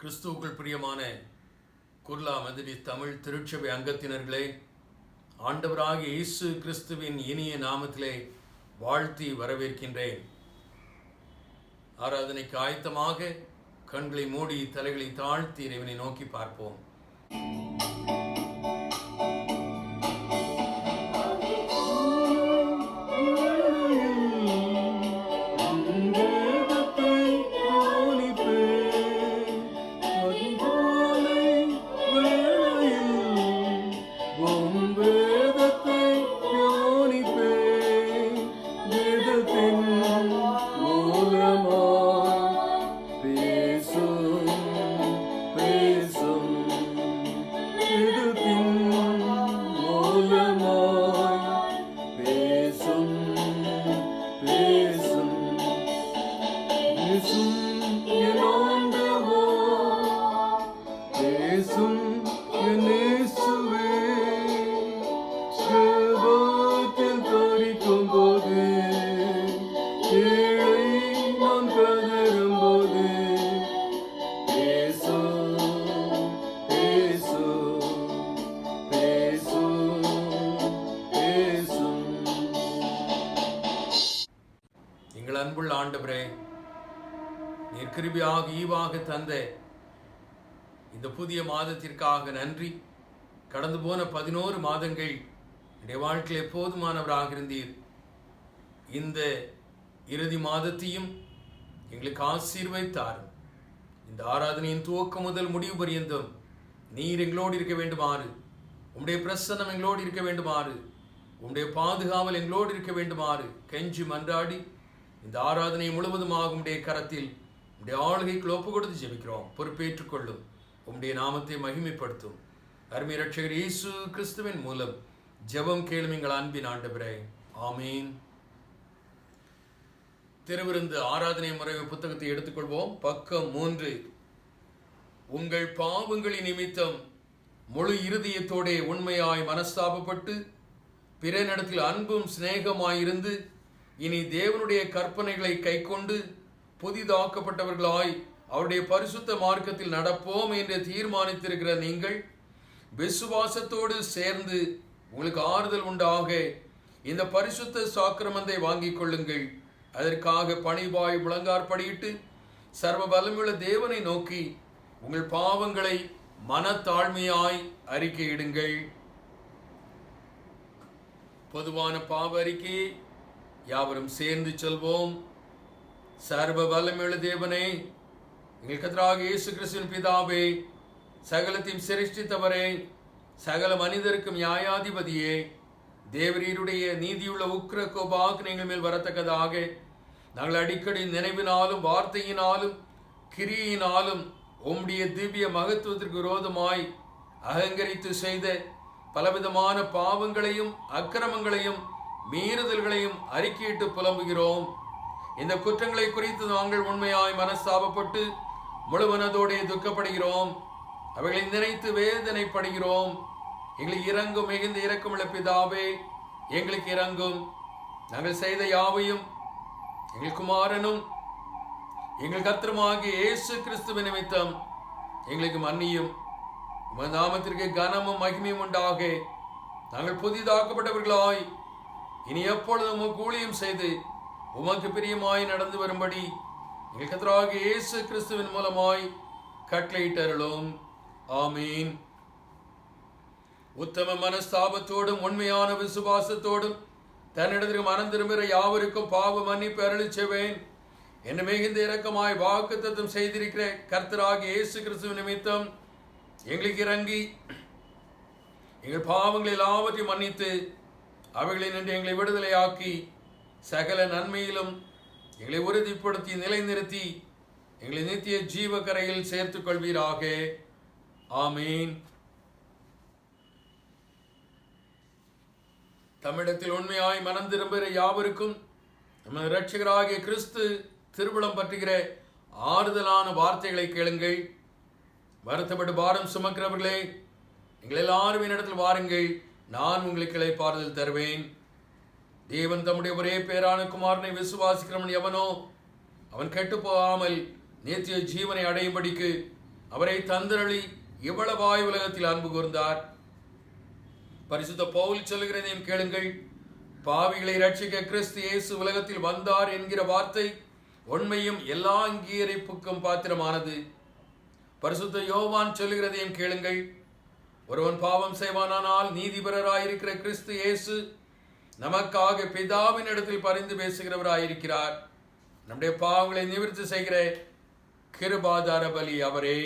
கிறிஸ்துவுக்குள் பிரியமான குர்லா மெதடிஸ்ட் தமிழ் திருச்சபை அங்கத்தினர்களே, ஆண்டவராகிய இயேசு கிறிஸ்துவின் இனிய நாமத்திலே வாழ்த்தி வரவேற்கின்றேன். ஆராதனைக்கு ஆயத்தமாக கண்களை மூடி தலைகளை தாழ்த்தி இறைவனை நோக்கி பார்ப்போம். எங்கள் அன்புள்ள ஆண்டவரே, நீர் கிருபையாக ஈவாக தந்த இந்த புதிய மாதத்திற்காக நன்றி. கடந்து போன 11 மாதங்கள் என்னுடைய வாழ்க்கையில் எப்போதுமானவராக இருந்தீர். இந்த இறுதி மாதத்தையும் எங்களுக்கு ஆசீர்வதித்தார். இந்த ஆராதனையின் துவக்கம் முதல் முடிவு பரியந்தம் நீர் எங்களோடு இருக்க வேண்டுமாறு, உம்முடைய பிரசன்னம் எங்களோடு இருக்க வேண்டுமாறு, உம்முடைய பாதுகாவல் எங்களோடு இருக்க வேண்டுமாறு கெஞ்சி மன்றாடி இந்த ஆராதனை முழுவதுமாக உம்முடைய கரத்தில் உம்முடைய ஆளுகைக்குள் ஒப்பு கொடுத்து ஜெபிக்கிறோம். பொறுப்பேற்றுக் கொள்ளும். உம்முடைய நாமத்தை மகிமைப்படுத்தும். அருமை இரட்சகர் இயேசு கிறிஸ்துவின் மூலம் ஜெபம் கேளும் எங்கள் அன்பின் ஆண்டவரே, ஆமீன். திருவிருந்து ஆராதனை முறை புத்தகத்தை எடுத்துக்கொள்வோம். பக்கம் 3. உங்கள் பாவங்களின் நிமித்தம் முழு இருதயத்தோடே உண்மையாய் மனஸ்தாபப்பட்டு பிறனிடத்தில் அன்பும் சிநேகமாயிருந்து இனி தேவனுடைய கற்பனைகளை கைக்கொண்டு புதிதாக்கப்பட்டவர்களாய் அவருடைய பரிசுத்த மார்க்கத்தில் நடப்போம் என்று தீர்மானித்திருக்கிற நீங்கள் விசுவாசத்தோடு சேர்ந்து உங்களுக்கு ஆறுதல் உண்டாக இந்த பரிசுத்த சாக்கிரமத்தை வாங்கிக் கொள்ளுங்கள். அதற்காக பணிவாய் முழங்காற்படியிட்டு சர்வ வல்லமையுள்ள தேவனை நோக்கி உங்கள் பாவங்களை மனத்தாழ்மையாய் அறிக்கையிடுங்கள். பொதுவான பாவ அறிக்கையை யாவரும் சேர்ந்து சொல்வோம். சர்வ வல்லமையுள்ள தேவனே, எங்கள் கர்த்தராகிய இயேசு கிறிஸ்துவின் பிதாவே, சகலத்தையும் சிருஷ்டித்தவரே, சகல மனிதருக்கும் நியாயாதிபதியே, தேவரீருடைய நீதியுள்ள உக்கிர கோபாக்கு எங்கள் மேல் வரத்தக்கதாக நாங்கள் அடிக்கடி நினைவினாலும் வார்த்தையினாலும் கிரியினாலும் உம்முடைய திவ்ய மகத்துவத்திற்கு விரோதமாய் அகங்கரித்து செய்த பலவிதமான பாவங்களையும் அக்கிரமங்களையும் மீறுதல்களையும் அறிக்கையிட்டு புலம்புகிறோம். இந்த குற்றங்களை குறித்து நாங்கள் உண்மையாய் மனஸ்தாபப்பட்டு முழு மனதோடே துக்கப்படுகிறோம். அவைகளை நினைத்து வேதனைப்படுகிறோம். எங்களுக்கு இறங்கும். மிகுந்த இரக்கமுள்ள பிதாவே, எங்களுக்கு இறங்கும். நாங்கள் செய்த யாவையும் எங்கள் குமாரனும் எங்கள் கர்த்தருமாகிய இயேசு கிறிஸ்துவின் நிமித்தம் எங்களுக்கு மன்னியும். உமது நாமத்திற்கு கனமும் மகிமையும் உண்டாக. நாங்கள் புதிதாக்கப்பட்டவர்களாய் இனி எப்பொழுதும் உமக்கு ஊழியம் செய்து உமக்கு பிரியமாய் நடந்து வரும்படி எங்கள் கர்த்தராகிய இயேசு கிறிஸ்துவின் மூலமாய் கட்டளையிட்டருளும். ஆமீன். உத்தம மனஸ்தாபத்தோடும் உண்மையான விசுவாசத்தோடும் தன்னிடத்திற்கு மனம் திரும்புகிற யாவருக்கும் பாவ மன்னிப்பு அருளிச் செய்வேன் என்று மிகுந்த இரக்கமாய் வாக்குத்தத்தம் செய்திருக்கிற கர்த்தராகிய இயேசு கிறிஸ்துவின் நிமித்தம் எங்களுக்கு இறங்கி எங்கள் பாவங்கள் எல்லாவற்றையும் மன்னித்து அவைகளில் நின்று எங்களை விடுதலையாக்கி சகல நன்மையிலும் எங்களை உறுதிப்படுத்தி நிலைநிறுத்தி எங்களை நித்திய ஜீவ கரையில் சேர்த்துக் கொள்வீராக. ஆமீன். தமிழத்தில் உண்மையாய் மனம் திரும்புகிற யாவருக்கும் நமது இரட்சகராகிய கிறிஸ்து திருவுளம் பற்றுகிற ஆறுதலான வார்த்தைகளை கேளுங்கள். வருத்தப்பட்டு பாரம் சுமக்கிறவர்களே, எங்கள் எல்லாரும் என்னிடத்தில் வாருங்கள், நான் உங்களுக்கு இளைப்பாறுதல் தருவேன். தேவன் தம்முடைய ஒரே பேரான குமாரனை விசுவாசிக்கிறவன் எவனோ அவன் கெட்டு போகாமல் நித்திய ஜீவனை அடையும்படிக்கு அவரை தந்தரளி இவ்வளவாய் உலகத்தில் அன்பு கூர்ந்தார். பரிசுத்த பவுல் சொல்கிறதையும் கேளுங்கள். பாவிகளை ரட்சிக்க கிறிஸ்து இயேசு உலகத்தில் வந்தார் என்கிற வார்த்தை உண்மையும் எல்லா அங்கீகரிப்புக்கும் பாத்திரமானது. பரிசுத்த யோவான் சொல்லுகிறதையும் கேளுங்கள். ஒருவன் பாவம் செய்வானானால் நீதிபரராயிருக்கிற கிறிஸ்து இயேசு நமக்காக பிதாவின் இடத்தில் பரிந்து பேசுகிறவராயிருக்கிறார். நம்முடைய பாவங்களை நிவர்த்தி செய்கிற கிருபாதார பலி அவரே.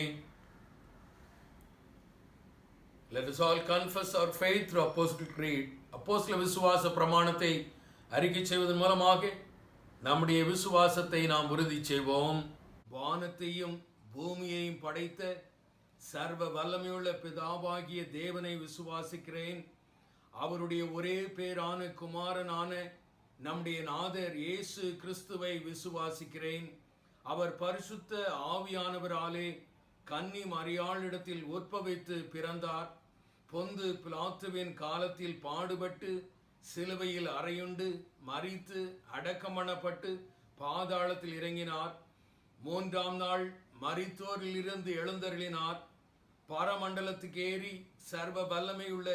Let us all confess our faith through Apostle Creed. அப்போஸ்தல விசுவாச பிரமாணத்தை அறிக்கை செய்வதன் மூலமாக நம்முடைய விசுவாசத்தை நாம் உறுதி செய்வோம். வானத்தையும் பூமியையும் படைத்த சர்வ வல்லமையுள்ள பிதாவாகிய தேவனை விசுவாசிக்கிறேன். அவருடைய ஒரே பேரான குமாரனான நம்முடைய நாதர் இயேசு கிறிஸ்துவை விசுவாசிக்கிறேன். அவர் பரிசுத்த ஆவியானவராலே கன்னி மரியாளிடத்தில் உற்பவித்து பிறந்தார். பொந்து பிலாத்துவின் காலத்தில் பாடுபட்டு சிலுவையில் அறையுண்டு மரித்து அடக்கம் பண்ணப்பட்டு பாதாளத்தில் இறங்கினார். 3ஆம் நாள் மரித்தோரில் இருந்து எழுந்தருளினார். பரமண்டலத்துக்கு ஏறி சர்வ வல்லமையுள்ள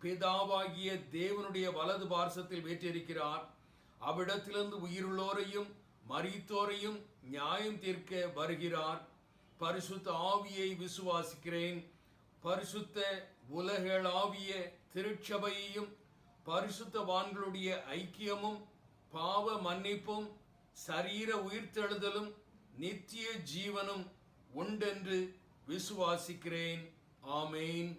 பிதாவாகிய தேவனுடைய வலது பார்சத்தில் வீற்றிருக்கிறார். அவ்விடத்திலிருந்து உயிருள்ளோரையும் மரித்தோரையும் நியாயம் தீர்க்க வருகிறார். பரிசுத்த ஆவியை விசுவாசிக்கிறேன். பரிசுத்த உலகளாவிய திருச்சபையையும் பரிசுத்தவான்களுடைய ஐக்கியமும் பாவ மன்னிப்பும் சரீர உயிர்த்தெழுதலும் நித்திய ஜீவனும் உண்டென்று விசுவாசிக்கிறேன். ஆமேன்.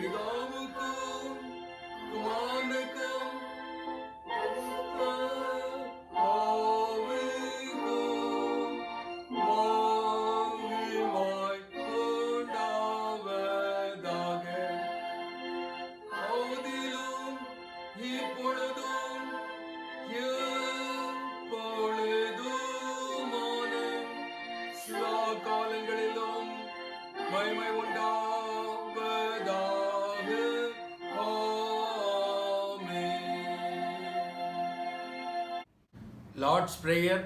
பிதாவுக்கும் குமாரனுக்கும் லார்ட்ஸ் பிரேயர்.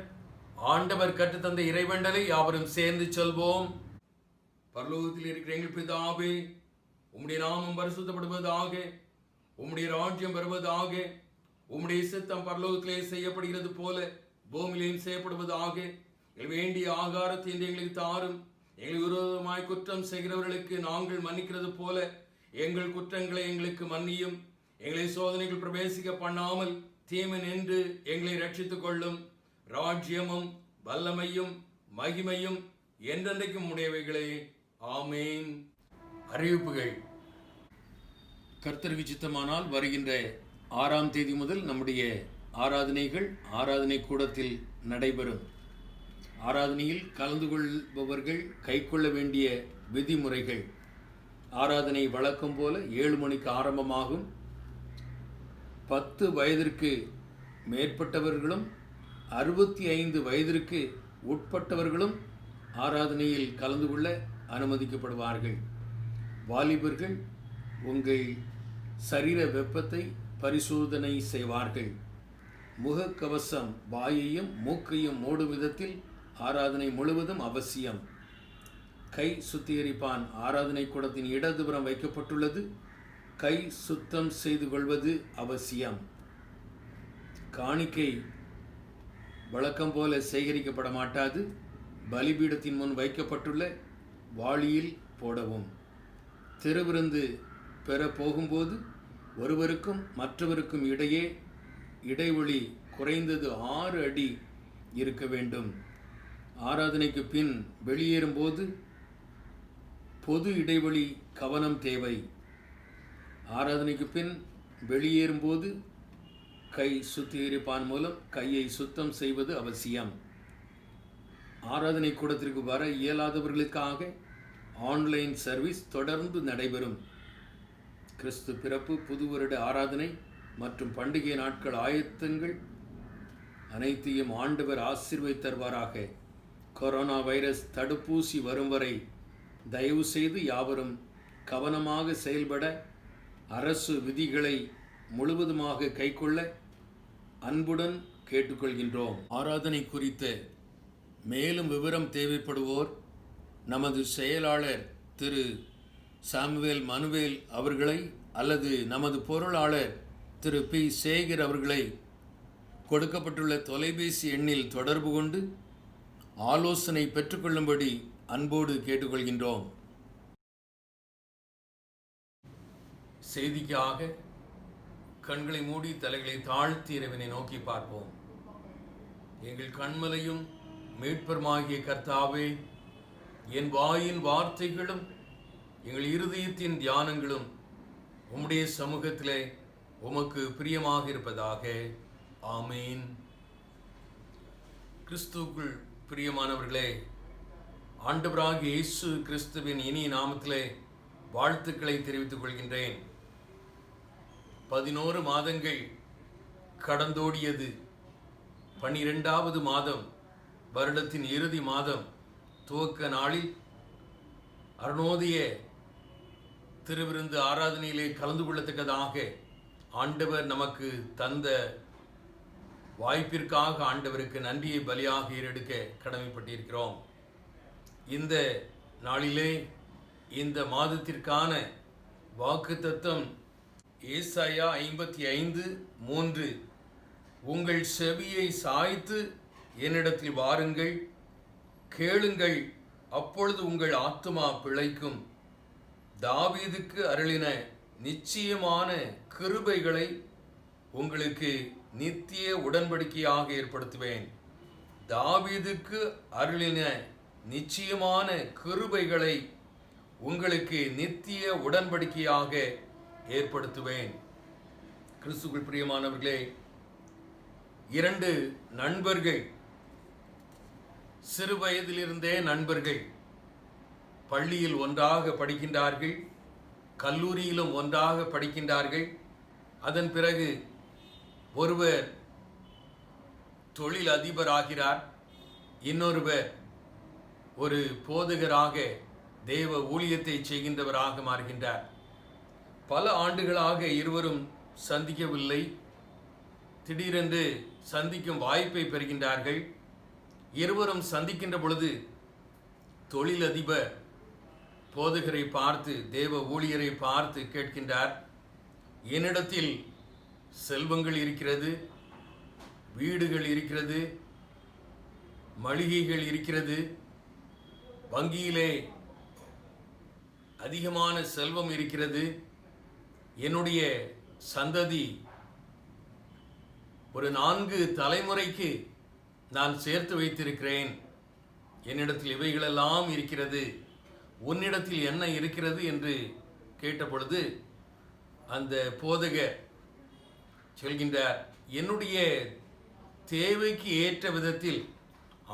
ஆண்டவர் கற்றுத்தந்த இறைவேண்டலை யாவரும் சேர்ந்து சொல்வோம். பரலோகத்தில் இருக்கிற எங்கள் பிதாவே, உம்முடைய நாமம் பரிசுத்தப்படுவதாக, உம்முடைய ராஜ்யம் வருவதாக, உம்முடைய சித்தம் பரலோகத்திலே செய்யப்படுகிறது போல பூமியிலேயும் செய்யப்படுவதாக. எங்கள் வேண்டிய ஆகாரத்தை எங்களுக்கு தாரும். எங்கள் விரோதமாய் குற்றம் செய்கிறவர்களுக்கு நாங்கள் மன்னிக்கிறது போல எங்கள் குற்றங்களை எங்களுக்கு மன்னியும். எங்களை சோதனைகள் பிரவேசிக்க பண்ணாமல் தீமை நின்று எங்களை ரட்சித்துக் கொள்ளும். ராஜ்யமும் வல்லமையும் மகிமையும் என்றென்றைக்கும் உடையவைகளே. ஆமேன். அறிவிப்புகள். கர்த்தருக்கு சித்தமானால் வருகின்ற 6ஆம் தேதி முதல் நம்முடைய ஆராதனைகள் ஆராதனை கூடத்தில் நடைபெறும். ஆராதனையில் கலந்து கொள்பவர்கள் கைக்கொள்ள வேண்டிய விதிமுறைகள். ஆராதனை வழக்கம் போல 7 மணிக்கு ஆரம்பமாகும். 10 வயதிற்கு மேற்பட்டவர்களும் 65 வயதிற்கு உட்பட்டவர்களும் ஆராதனையில் கலந்து கொள்ள அனுமதிக்கப்படுவார்கள். வாலிபர்கள் உங்கள் சரீர வெப்பத்தை பரிசோதனை செய்வார்கள். முகக்கவசம் வாயையும் மூக்கையும் மூடும் விதத்தில் ஆராதனை முழுவதும் அவசியம். கை சுத்திகரிப்பான் ஆராதனை கூடத்தின் இடதுபுறம் வைக்கப்பட்டுள்ளது. கை சுத்தம் செய்து கொள்வது அவசியம். காணிக்கை வழக்கம் போல சேகரிக்கப்பட மாட்டாது. பலிபீடத்தின் முன் வைக்கப்பட்டுள்ள வாளியில் போடவும். திருவிருந்து பெற போகும்போது ஒருவருக்கும் மற்றவருக்கும் இடையே இடைவெளி குறைந்தது 6 அடி இருக்க வேண்டும். ஆராதனைக்கு பின் வெளியேறும்போது பொது இடைவெளி கவனம் தேவை. ஆராதனைக்கு பின் வெளியேறும்போது கை சுத்திகரிப்பான் மூலம் கையை சுத்தம் செய்வது அவசியம். ஆராதனை கூடத்திற்கு வர இயலாதவர்களுக்காக ஆன்லைன் சர்வீஸ் தொடர்ந்து நடைபெறும். கிறிஸ்து பிறப்பு, புது வருட ஆராதனை மற்றும் பண்டிகை நாட்கள் ஆயத்தங்கள் அனைத்தையும் ஆண்டவர் ஆசீர்வதித்தருவாராக. கொரோனா வைரஸ் தடுப்பூசி வரும் வரை தயவு செய்து யாவரும் கவனமாக செயல்பட, அரசு விதிகளை முழுவதுமாக கைக்கொள்ள அன்புடன் கேட்டுக்கொள்கின்றோம். ஆராதனை குறித்த மேலும் விவரம் தேவைப்படுவோர் நமது செயலாளர் திரு சாமுவேல் மனுவேல் அவர்களை அல்லது நமது பொருளாளர் திரு பி சேகர் அவர்களை கொடுக்கப்பட்டுள்ள தொலைபேசி எண்ணில் தொடர்பு கொண்டு ஆலோசனை பெற்றுக்கொள்ளும்படி அன்போடு கேட்டுக்கொள்கின்றோம். செய்திக்காக கண்களை மூடி தலைகளை தாழ்த்தி இறைவனை நோக்கி பார்ப்போம். எங்கள் கண்மலையும் மீட்பருமாகிய கர்த்தாவே, என் வாயின் வார்த்தைகளும் எங்கள் இருதயத்தின் தியானங்களும் உம்முடைய சமூகத்திலே உமக்கு பிரியமாக இருப்பதாக. ஆமீன். கிறிஸ்துவுக்குள் பிரியமானவர்களே, ஆண்டவராகிய இயேசு கிறிஸ்துவின் இனிய நாமத்திலே வாழ்த்துக்களை தெரிவித்துக் கொள்கின்றேன். 11 மாதங்கள் கடந்தோடியது. 12வது மாதம், வருடத்தின் இறுதி மாதம் துவக்க நாளில் அருணோதய திருவிருந்து ஆராதனையிலே கலந்து கொள்ளத்தக்கதாக ஆண்டவர் நமக்கு தந்த வாய்ப்பிற்காக ஆண்டவருக்கு நன்றியை பலியாக ஏறெடுக்க கடமைப்பட்டிருக்கிறோம். இந்த நாளிலே இந்த மாதத்திற்கான வாக்குத்தத்தம் ஏசாயா 55:3. உங்கள் செவியை சாய்த்து என்னிடத்தில் வாருங்கள், கேளுங்கள், அப்பொழுது உங்கள் ஆத்துமா பிழைக்கும். தாவீதுக்கு அருளின நிச்சயமான கிருபைகளை உங்களுக்கு நித்திய உடன்படிக்கையாக ஏற்படுத்துவேன். தாவீதுக்கு அருளின நிச்சயமான கிருபைகளை உங்களுக்கு நித்திய உடன்படிக்கையாக ஏற்படுத்துவேன். கிறிஸ்துவுக்குள் பிரியமானவர்களே, 2 நண்பர்கள், சிறு வயதிலிருந்தே நண்பர்கள், பள்ளியில் ஒன்றாக படிக்கின்றார்கள், கல்லூரியிலும் ஒன்றாக படிக்கின்றார்கள். அதன் பிறகு ஒருவர் தொழில் அதிபராகிறார், இன்னொருவர் ஒரு போதகராக தேவ ஊழியத்தை செய்கின்றவராக மாறுகின்றார். பல ஆண்டுகளாக இருவரும் சந்திக்கவில்லை. திடீரென்று சந்திக்கும் வாய்ப்பை பெறுகின்றார்கள். இருவரும் சந்திக்கின்ற பொழுது தொழிலதிபர் போதகரை பார்த்து, தேவ ஊழியரை பார்த்து கேட்கின்றார், என்னிடத்தில் செல்வங்கள் இருக்கிறது, வீடுகள் இருக்கிறது, மளிகைகள் இருக்கிறது, வங்கியிலே அதிகமான செல்வம் இருக்கிறது, என்னுடைய சந்ததி ஒரு 4 தலைமுறைக்கு நான் சேர்த்து வைத்திருக்கிறேன், என்னிடத்தில் இவைகளெல்லாம் இருக்கிறது, உன்னிடத்தில் என்ன இருக்கிறது என்று கேட்டபொழுது அந்த போதகர் சொல்கின்றார், என்னுடைய தேவைக்கு ஏற்ற விதத்தில்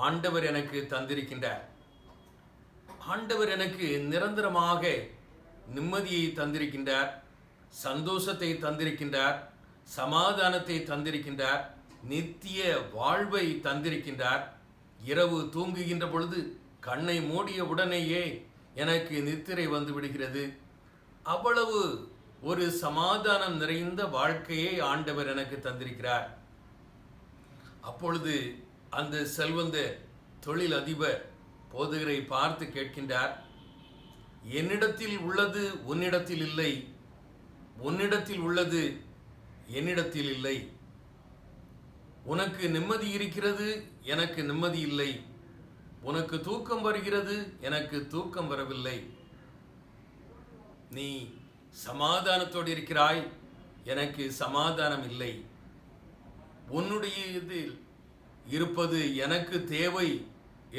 ஆண்டவர் எனக்கு தந்திருக்கின்றார். ஆண்டவர் எனக்கு நிரந்தரமாக நிம்மதியை தந்திருக்கின்றார், சந்தோஷத்தை தந்திருக்கின்றார், சமாதானத்தை தந்திருக்கின்றார், நித்திய வாழ்வை தந்திருக்கின்றார். இரவு தூங்குகின்ற பொழுது கண்ணை மூடிய உடனேயே எனக்கு நித்திரை வந்து விடுகிறது. அவ்வளவு ஒரு சமாதானம் நிறைந்த வாழ்க்கையை ஆண்டவர் எனக்கு தந்திருக்கிறார். அப்பொழுது அந்த செல்வந்த தொழில் அதிபர் போதகரை பார்த்து கேட்கின்றார், என்னிடத்தில் உள்ளது உன்னிடத்தில் இல்லை, உன்னிடத்தில் உள்ளது என்னிடத்தில் இல்லை. உனக்கு நிம்மதி இருக்கிறது, எனக்கு நிம்மதி இல்லை. உனக்கு தூக்கம் வருகிறது, எனக்கு தூக்கம் வரவில்லை. நீ சமாதானத்தோடு இருக்கிறாய், எனக்கு சமாதானம் இல்லை. உன்னுடைய இதில் இருப்பது எனக்கு தேவை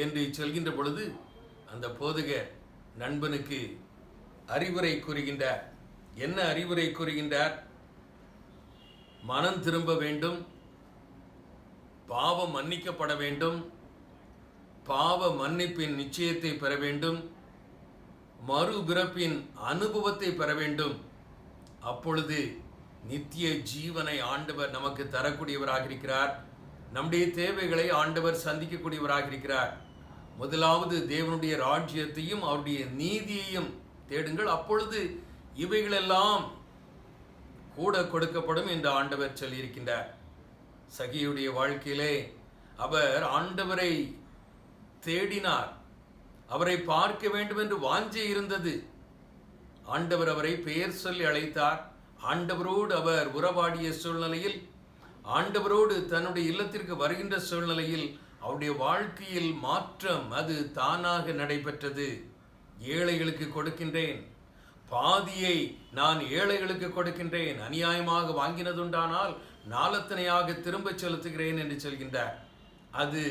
என்று சொல்கின்ற பொழுது அந்த போதகர் நண்பனுக்கு அறிவுரை கூறுகின்றார். என்ன அறிவுரை கூறுகின்றார்? மனம் திரும்ப வேண்டும், பாவம் மன்னிக்கப்பட வேண்டும், பாவ மன்னிப்பின் நிச்சயத்தை பெற வேண்டும், மறுபிறப்பின் அனுபவத்தை பெற வேண்டும். அப்பொழுது நித்திய ஜீவனை ஆண்டவர் நமக்கு தரக்கூடியவராக இருக்கிறார். நம்முடைய தேவைகளை ஆண்டவர் சந்திக்கக்கூடியவராக இருக்கிறார். முதலாவது தேவனுடைய ராஜ்யத்தையும் அவருடைய நீதியையும் தேடுங்கள், அப்பொழுது இவைகளெல்லாம் கூட கொடுக்கப்படும் என்று ஆண்டவர் சொல்லியிருக்கின்றார். சகியுடைய வாழ்க்கையிலே அவர் ஆண்டவரை தேடினார். அவரை பார்க்க வேண்டும் என்று வாஞ்சை இருந்தது. ஆண்டவர் அவரை பெயர் சொல்லி அழைத்தார். ஆண்டவரோடு அவர் உறவாடிய சூழ்நிலையில், ஆண்டவரோடு தன்னுடைய இல்லத்திற்கு வருகின்ற சூழ்நிலையில் அவருடைய வாழ்க்கையில் மாற்றம் அது தானாக நடைபெற்றது. ஏழைகளுக்கு கொடுக்கின்றேன், பாதியை நான் ஏழைகளுக்கு கொடுக்கின்றேன், அநியாயமாக வாங்கினதுண்டானால் நாலத்தனையாக திரும்ப செலுத்துகிறேன் என்று சொல்கின்றார். அது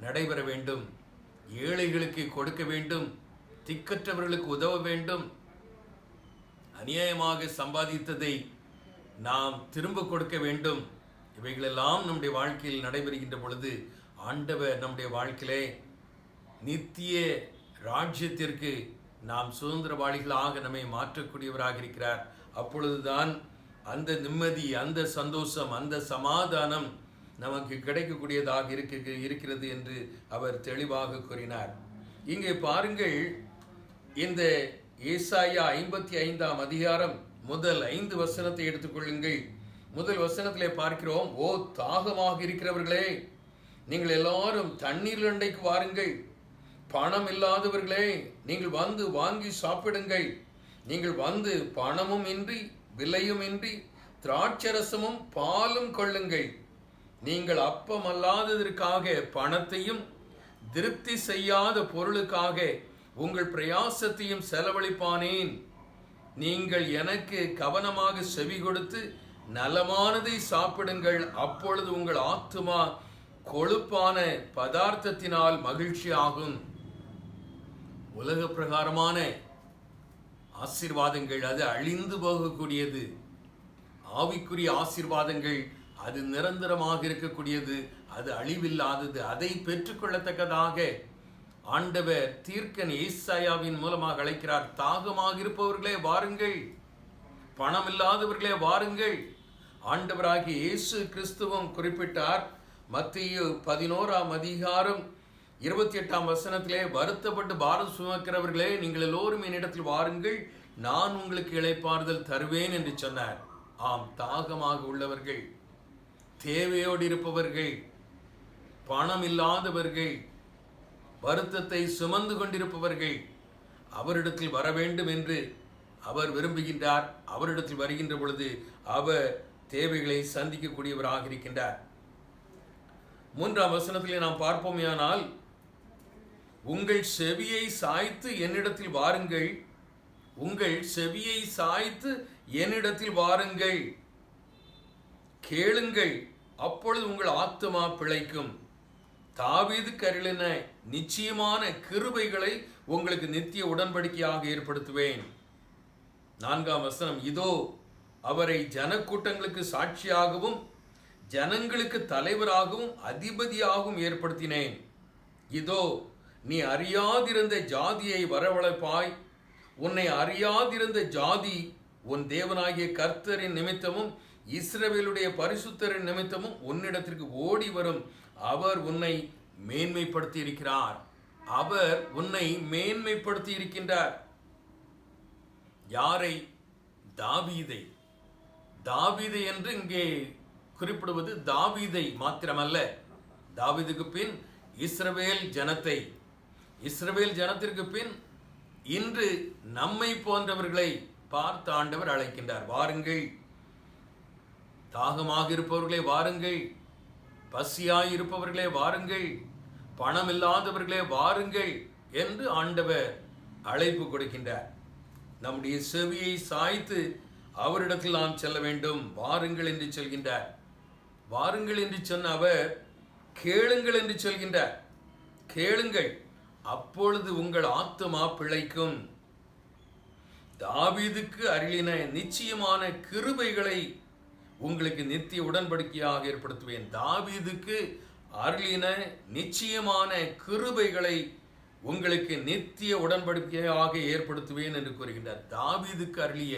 நடைபெற வேண்டும். ஏழைகளுக்கு கொடுக்க வேண்டும், திக்கற்றவர்களுக்கு உதவ வேண்டும். அநியாயமாக சம்பாதித்ததை நாம் திரும்ப கொடுக்க வேண்டும். இவைகளெல்லாம் நம்முடைய வாழ்க்கையில் நடைபெறுகின்ற பொழுது ஆண்டவர் நம்முடைய வாழ்க்கையிலே நித்திய ராஜ்யத்திற்கு நாம் சுதந்திரவாளிகளாக நம்மை மாற்றக்கூடியவராக இருக்கிறார். அப்பொழுதுதான் அந்த நிம்மதி, அந்த சந்தோஷம், அந்த சமாதானம் நமக்கு கிடைக்கக்கூடியதாக இருக்கிறது என்று அவர் தெளிவாக கூறினார். இங்கே பாருங்கள், இந்த ஏசாயா 55ஆம் அதிகாரம் முதல் 5 வசனத்தை எடுத்துக்கொள்ளுங்கள். முதல் வசனத்திலே பார்க்கிறோம், ஓ தாகமாக இருக்கிறவர்களே, நீங்கள் எல்லாரும் தண்ணீர் அண்டைக்கு வாருங்கள். பணம் இல்லாதவர்களே, நீங்கள் வந்து வாங்கி சாப்பிடுங்கள். நீங்கள் வந்து பணமும் இன்றி விலையும் இன்றி திராட்சரசமும் பாலும் கொள்ளுங்கள். நீங்கள் அப்பம் அல்லாததற்காக பணத்தையும் திருப்தி செய்யாத பொருளுக்காக உங்கள் பிரயாசத்தையும் செலவழிப்பானேன். நீங்கள் எனக்கு கவனமாக செவி கொடுத்து நலமானதை சாப்பிடுங்கள். அப்பொழுது உங்கள் ஆத்துமா கொழுப்பான பதார்த்தத்தினால் மகிழ்ச்சி ஆகும். உலக பிரகாரமான ஆசீர்வாதங்கள் அது அழிந்து போகக்கூடியது. ஆவிக்குரிய ஆசீர்வாதங்கள் அது நிரந்தரமாக இருக்கக்கூடியது, அது அழிவில்லாதது. அதை பெற்றுக்கொள்ளத்தக்கதாக ஆண்டவர் தீர்க்கன் ஏசாயாவின் மூலமாக அழைக்கிறார். தாகமாக இருப்பவர்களே வாருங்கள், பணம் இல்லாதவர்களே வாருங்கள். ஆண்டவராகிய இயேசு கிறிஸ்துவும் குறிப்பிட்டார். மத்தேயு 11ஆம் அதிகாரம் 28ஆம் வசனத்திலே, வருத்தப்பட்டு பாரம் சுமக்கிறவர்களே, நீங்கள் எல்லோரும் என்னிடத்தில் வாருங்கள், நான் உங்களுக்கு இளைப்பாறுதல் தருவேன் என்று சொன்னார். ஆம், தாகமாக உள்ளவர்கள், தேவையோடு இருப்பவர்கள், பணம் இல்லாதவர்கள், வருத்தத்தை சுமந்து கொண்டிருப்பவர்கள் அவரிடத்தில் வர வேண்டும் என்று அவர் விரும்புகின்றார். அவரிடத்தில் வருகின்ற பொழுது அவர் தேவைகளை சந்திக்கக்கூடியவராக இருக்கின்றார். 3ஆம் வசனத்திலே நாம் பார்ப்போமேயானால், உங்கள் செவியை சாய்த்து என்னிடத்தில் வாருங்கள், உங்கள் செவியை சாய்த்து என்னிடத்தில் வாருங்கள், கேளுங்கள், அப்பொழுது உங்கள் ஆத்துமா பிழைக்கும். தாவீதுக்கு அருளின நிச்சயமான கிருபைகளை உங்களுக்கு நித்திய உடன்படிக்கையாக ஏற்படுத்துவேன். 4ஆம் வசனம், இதோ அவரை ஜனக்கூட்டங்களுக்கு சாட்சியாகவும் ஜனங்களுக்கு தலைவராகவும் அதிபதியாகவும் ஏற்படுத்தினேன். இதோ நீ அறியாதிருந்த ஜாதியை வரவழைப்பாய். உன்னை அறியாதிருந்த ஜாதி உன் தேவனாகிய கர்த்தரின் நிமித்தமும் இஸ்ரவேலுடைய பரிசுத்தரின் நிமித்தமும் உன்னிடத்திற்கு ஓடி வரும். அவர் உன்னை மேன்மைப்படுத்தி இருக்கிறார். அவர் உன்னை மேன்மைப்படுத்தி இருக்கின்றார். யாரை? தாவீதை. தாவீதை என்று இங்கே குறிப்பிடுவது தாவீதை மாத்திரமல்ல, தாவீதுக்கு பின் இஸ்ரவேல் ஜனத்தை, இஸ்ரவேல் ஜனத்திற்கு பின் இன்று நம்மை போன்றவர்களை பார்த்து ஆண்டவர் அழைக்கின்றார். வாருங்கள், தாகமாக இருப்பவர்களே வாருங்கள், பசியாய் இருப்பவர்களே வாருங்கள், பணம் இல்லாதவர்களே வாருங்கள் என்று ஆண்டவர் அழைப்பு கொடுக்கின்றார். நம்முடைய செவியை சாய்த்து அவரிடத்தில் நாம் செல்ல வேண்டும். வாருங்கள் என்று சொல்கின்றார். வாருங்கள் என்று சொன்ன அவர் கேளுங்கள் என்று சொல்கின்றார். கேளுங்கள், அப்பொழுது உங்கள் ஆத்துமா பிழைக்கும். தாவீதுக்கு அருளின நிச்சயமான கிருபைகளை உங்களுக்கு நித்திய உடன்படிக்கையாக ஏற்படுத்துவேன். தாவீதுக்கு அருளின நிச்சயமான கிருபைகளை உங்களுக்கு நித்திய உடன்படிக்கையாக ஏற்படுத்துவேன் என்று கூறுகின்றார். தாவீதுக்கு அருளிய,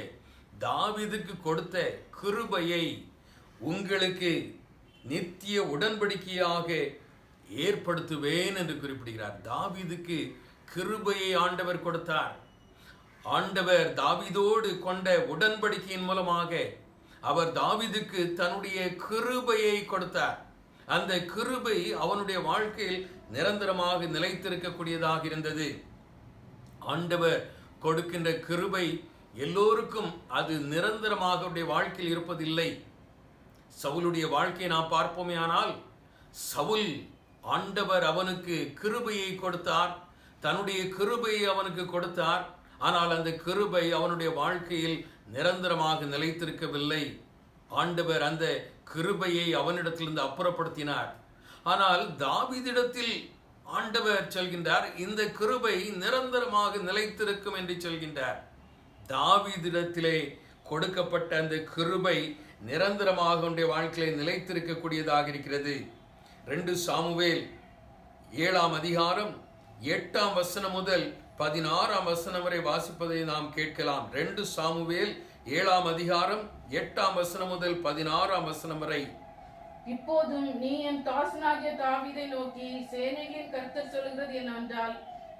தாவீதுக்கு கொடுத்த கிருபையை உங்களுக்கு நித்திய உடன்படிக்கையாக ஏற்படுத்துவேன் என்று குறிப்பிடுகிறார். தாவீதுக்கு கிருபையை ஆண்டவர் கொடுத்தார். ஆண்டவர் தாவீதோடு கொண்ட உடன்படிக்கையின் மூலமாக அவர் தாவீதுக்கு தன்னுடைய கிருபையை கொடுத்தார். அந்த கிருபை அவனுடைய வாழ்க்கையில் நிரந்தரமாக நிலைத்திருக்கக்கூடியதாக இருந்தது. ஆண்டவர் கொடுக்கின்ற கிருபை எல்லோருக்கும் அது நிரந்தரமாக அவருடைய வாழ்க்கையில் இருப்பதில்லை. சவுலுடைய வாழ்க்கையை நாம் பார்ப்போமே, ஆனால் சவுல் ஆண்டவர் அவனுக்கு கிருபையை கொடுத்தார், தன்னுடைய கிருபையை அவனுக்கு கொடுத்தார். ஆனால் அந்த கிருபை அவனுடைய வாழ்க்கையில் நிரந்தரமாக நிலைத்திருக்கவில்லை. ஆண்டவர் அந்த கிருபையை அவனிடத்திலிருந்து அப்புறப்படுத்தினார். ஆனால் தாவீதிடத்தில் ஆண்டவர் சொல்கின்றார், இந்த கிருபை நிரந்தரமாக நிலைத்திருக்கும் என்று சொல்கின்றார். தாவீதிடத்திலே கொடுக்கப்பட்ட அந்த கிருபை நிரந்தரமாக அவனுடைய வாழ்க்கையை நிலைத்திருக்கக்கூடியதாக இருக்கிறது. 2 சாமுவேல் 7ஆம் அதிகாரம் 8ஆம் வசனம் முதல் 16ஆம் வசனம் வரை வாசிப்பதை நாம் கேட்கலாம். 2 சாமுவேல் 7ஆம் அதிகாரம் 8ஆம் வசனம் முதல் 16ஆம் வசனம் வரை. இப்போதும் நீ என் தாசனாகிய தாவீதை நோக்கி, சேனைகளின் கர்த்தர் சொல்கிறது என்னவென்றால்,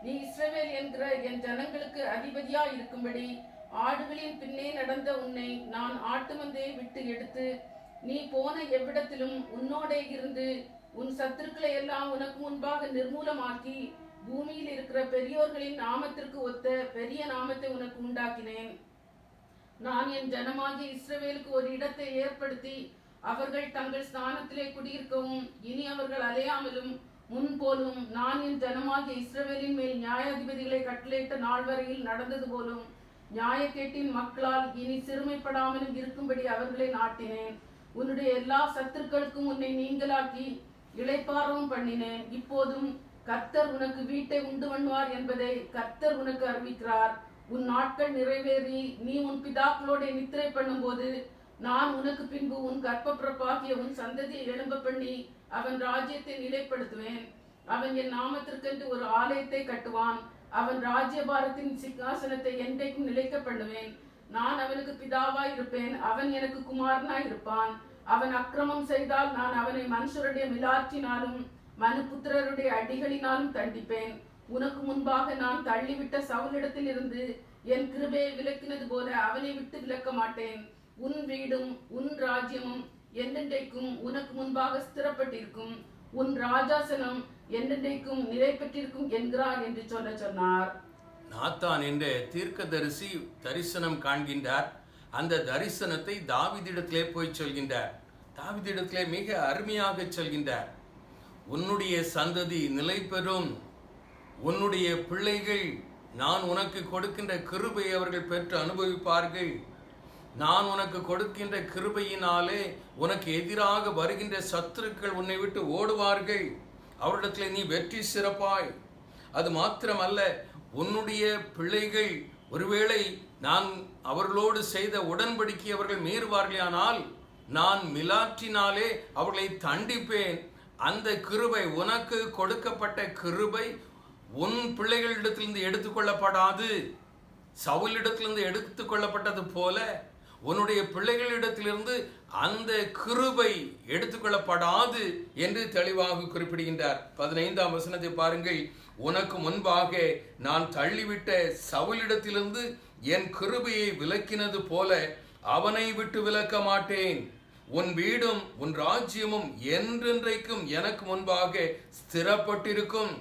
நீ இஸ்ரவேல் என்கிற என் ஜனங்களுக்கு அதிபதியா இருக்கும்படி ஆடுகளின் பின்னே நடந்த உன்னை நான் ஆட்டு மந்தையை விட்டு எடுத்து, நீ போன எவ்விடத்திலும் உன்னோடே இருந்து உன் சத்துருக்களை எல்லாம் உனக்கு முன்பாக நிர்மூலமாக்கி, பூமியில் இருக்கிற பெரியோர்களின் நாமத்திற்கு ஒத்த பெரிய நாமத்தை உனக்கு உண்டாக்கினேன். நான் என் ஜனமாகிய இஸ்ரவேலுக்கு ஒரு இடத்தை ஏற்படுத்தி அவர்கள் தங்கள் ஸ்தானத்திலே குடியிருக்கவும், இனி அவர்கள் அலையாமலும் முன்போலும் நான் என் ஜனமாகிய இஸ்ரவேலின் மேல் நியாயாதிபதிகளை கட்டளையிட்ட நாள் வரையில் நடந்தது போலும் நியாயக்கேட்டின் மக்களால் இனி சிறுமைப்படாமலும் இருக்கும்படி அவர்களை நாட்டினேன். உன்னுடைய எல்லா சத்துருக்களுக்கும் உன்னை நீங்களாக்கி இளைப்பாறவும் பண்ணினேன். இப்போதும் கர்த்தர் உனக்கு வீட்டை உண்டு பண்ணுவார் என்பதை கர்த்தர் உனக்கு அறிவிக்கிறார். உன் நாட்கள் நிறைவேறி நீ உன் பிதாக்களோட நித்திரை பண்ணும்போது நான் உனக்கு பின்பு உன் கர்ப்பப்பிறப்பாகிய உன் சந்ததியை எழும்ப பண்ணி அவன் ராஜ்யத்தை நிலைப்படுத்துவேன். அவன் என் நாமத்திற்கென்று ஒரு ஆலயத்தை கட்டுவான். அவன் ராஜ்யபாரத்தின் சிங்காசனத்தை என்றைக்கும் நிலைக்க பண்ணுவேன். நான் அவனுக்கு பிதாவாய் இருப்பேன், அவன் எனக்கு குமாரனாய் இருப்பான். அவன் அக்கிரமம் செய்தால் நான் அவனை மனுஷருடைய மிலாற்றினாலும் மனுபுத்திரருடைய அடிகளினாலும் தண்டிப்பேன். உனக்கு முன்பாக நான் தள்ளிவிட்ட சவுலிடத்தில் இருந்து என் கிருபையை விலக்கினது போல அவனை விட்டு விலக்க மாட்டேன். உன் வீடும் உன் ராஜ்யமும் என்றென்றைக்கும் உனக்கு முன்பாக ஸ்திரப்பட்டிருக்கும். உன் ராஜாசனம் என்றென்றைக்கும் நிலை பெற்றிருக்கும் என்கிறார் என்று சொன்னார். நாத்தான் என்ற தீர்க்கதரிசி தரிசனம் காண்கின்றார். அந்த தரிசனத்தை தாவீதிடத்திலே போய் சொல்கின்றார். தாவீதிடத்திலே மிக அருமையாக சொல்கின்றார், உன்னுடைய சந்ததி நிலை பெறும், உன்னுடைய பிள்ளைகள் நான் உனக்கு கொடுக்கின்ற கிருபையை அவர்கள் பெற்று அனுபவிப்பார்கள். நான் உனக்கு கொடுக்கின்ற கிருபையினாலே உனக்கு எதிராக வருகின்ற சத்துருக்கள் உன்னை விட்டு ஓடுவார்கள். அவரிடத்தில் நீ வெற்றி சிறப்பாய். அது மாத்திரமல்ல, உன்னுடைய பிள்ளைகள் ஒருவேளை நான் அவர்களோடு செய்த உடன்படிக்கை அவர்கள் மீறுவார்களே, ஆனால் நான் மிலாற்றினாலே அவர்களை தண்டிப்பேன். அந்த கிருபை, உனக்கு கொடுக்கப்பட்ட கிருபை உன் பிள்ளைகளிடத்திலிருந்து எடுத்துக்கொள்ளப்படாது. சவுலிடத்திலிருந்து எடுத்துக்கொள்ளப்பட்டது போல உன்னுடைய பிள்ளைகளிடத்திலிருந்து அந்த கிருபை எடுத்துக்கொள்ளப்படாது என்று தெளிவாக குறிப்பிடுகின்றார். 15ஆம் வசனத்தை பாருங்கள். உனக்கு முன்பாக நான் தள்ளிவிட்ட சவுலிடத்திலிருந்து என் கிருபையை விலக்கினது போல அவனை விட்டு விலக்க மாட்டேன். உன் வீடும் உன் ராஜ்யமும் என்றென்றைக்கும் எனக்கு முன்பாக ஸ்திரப்பட்டிருக்கும்.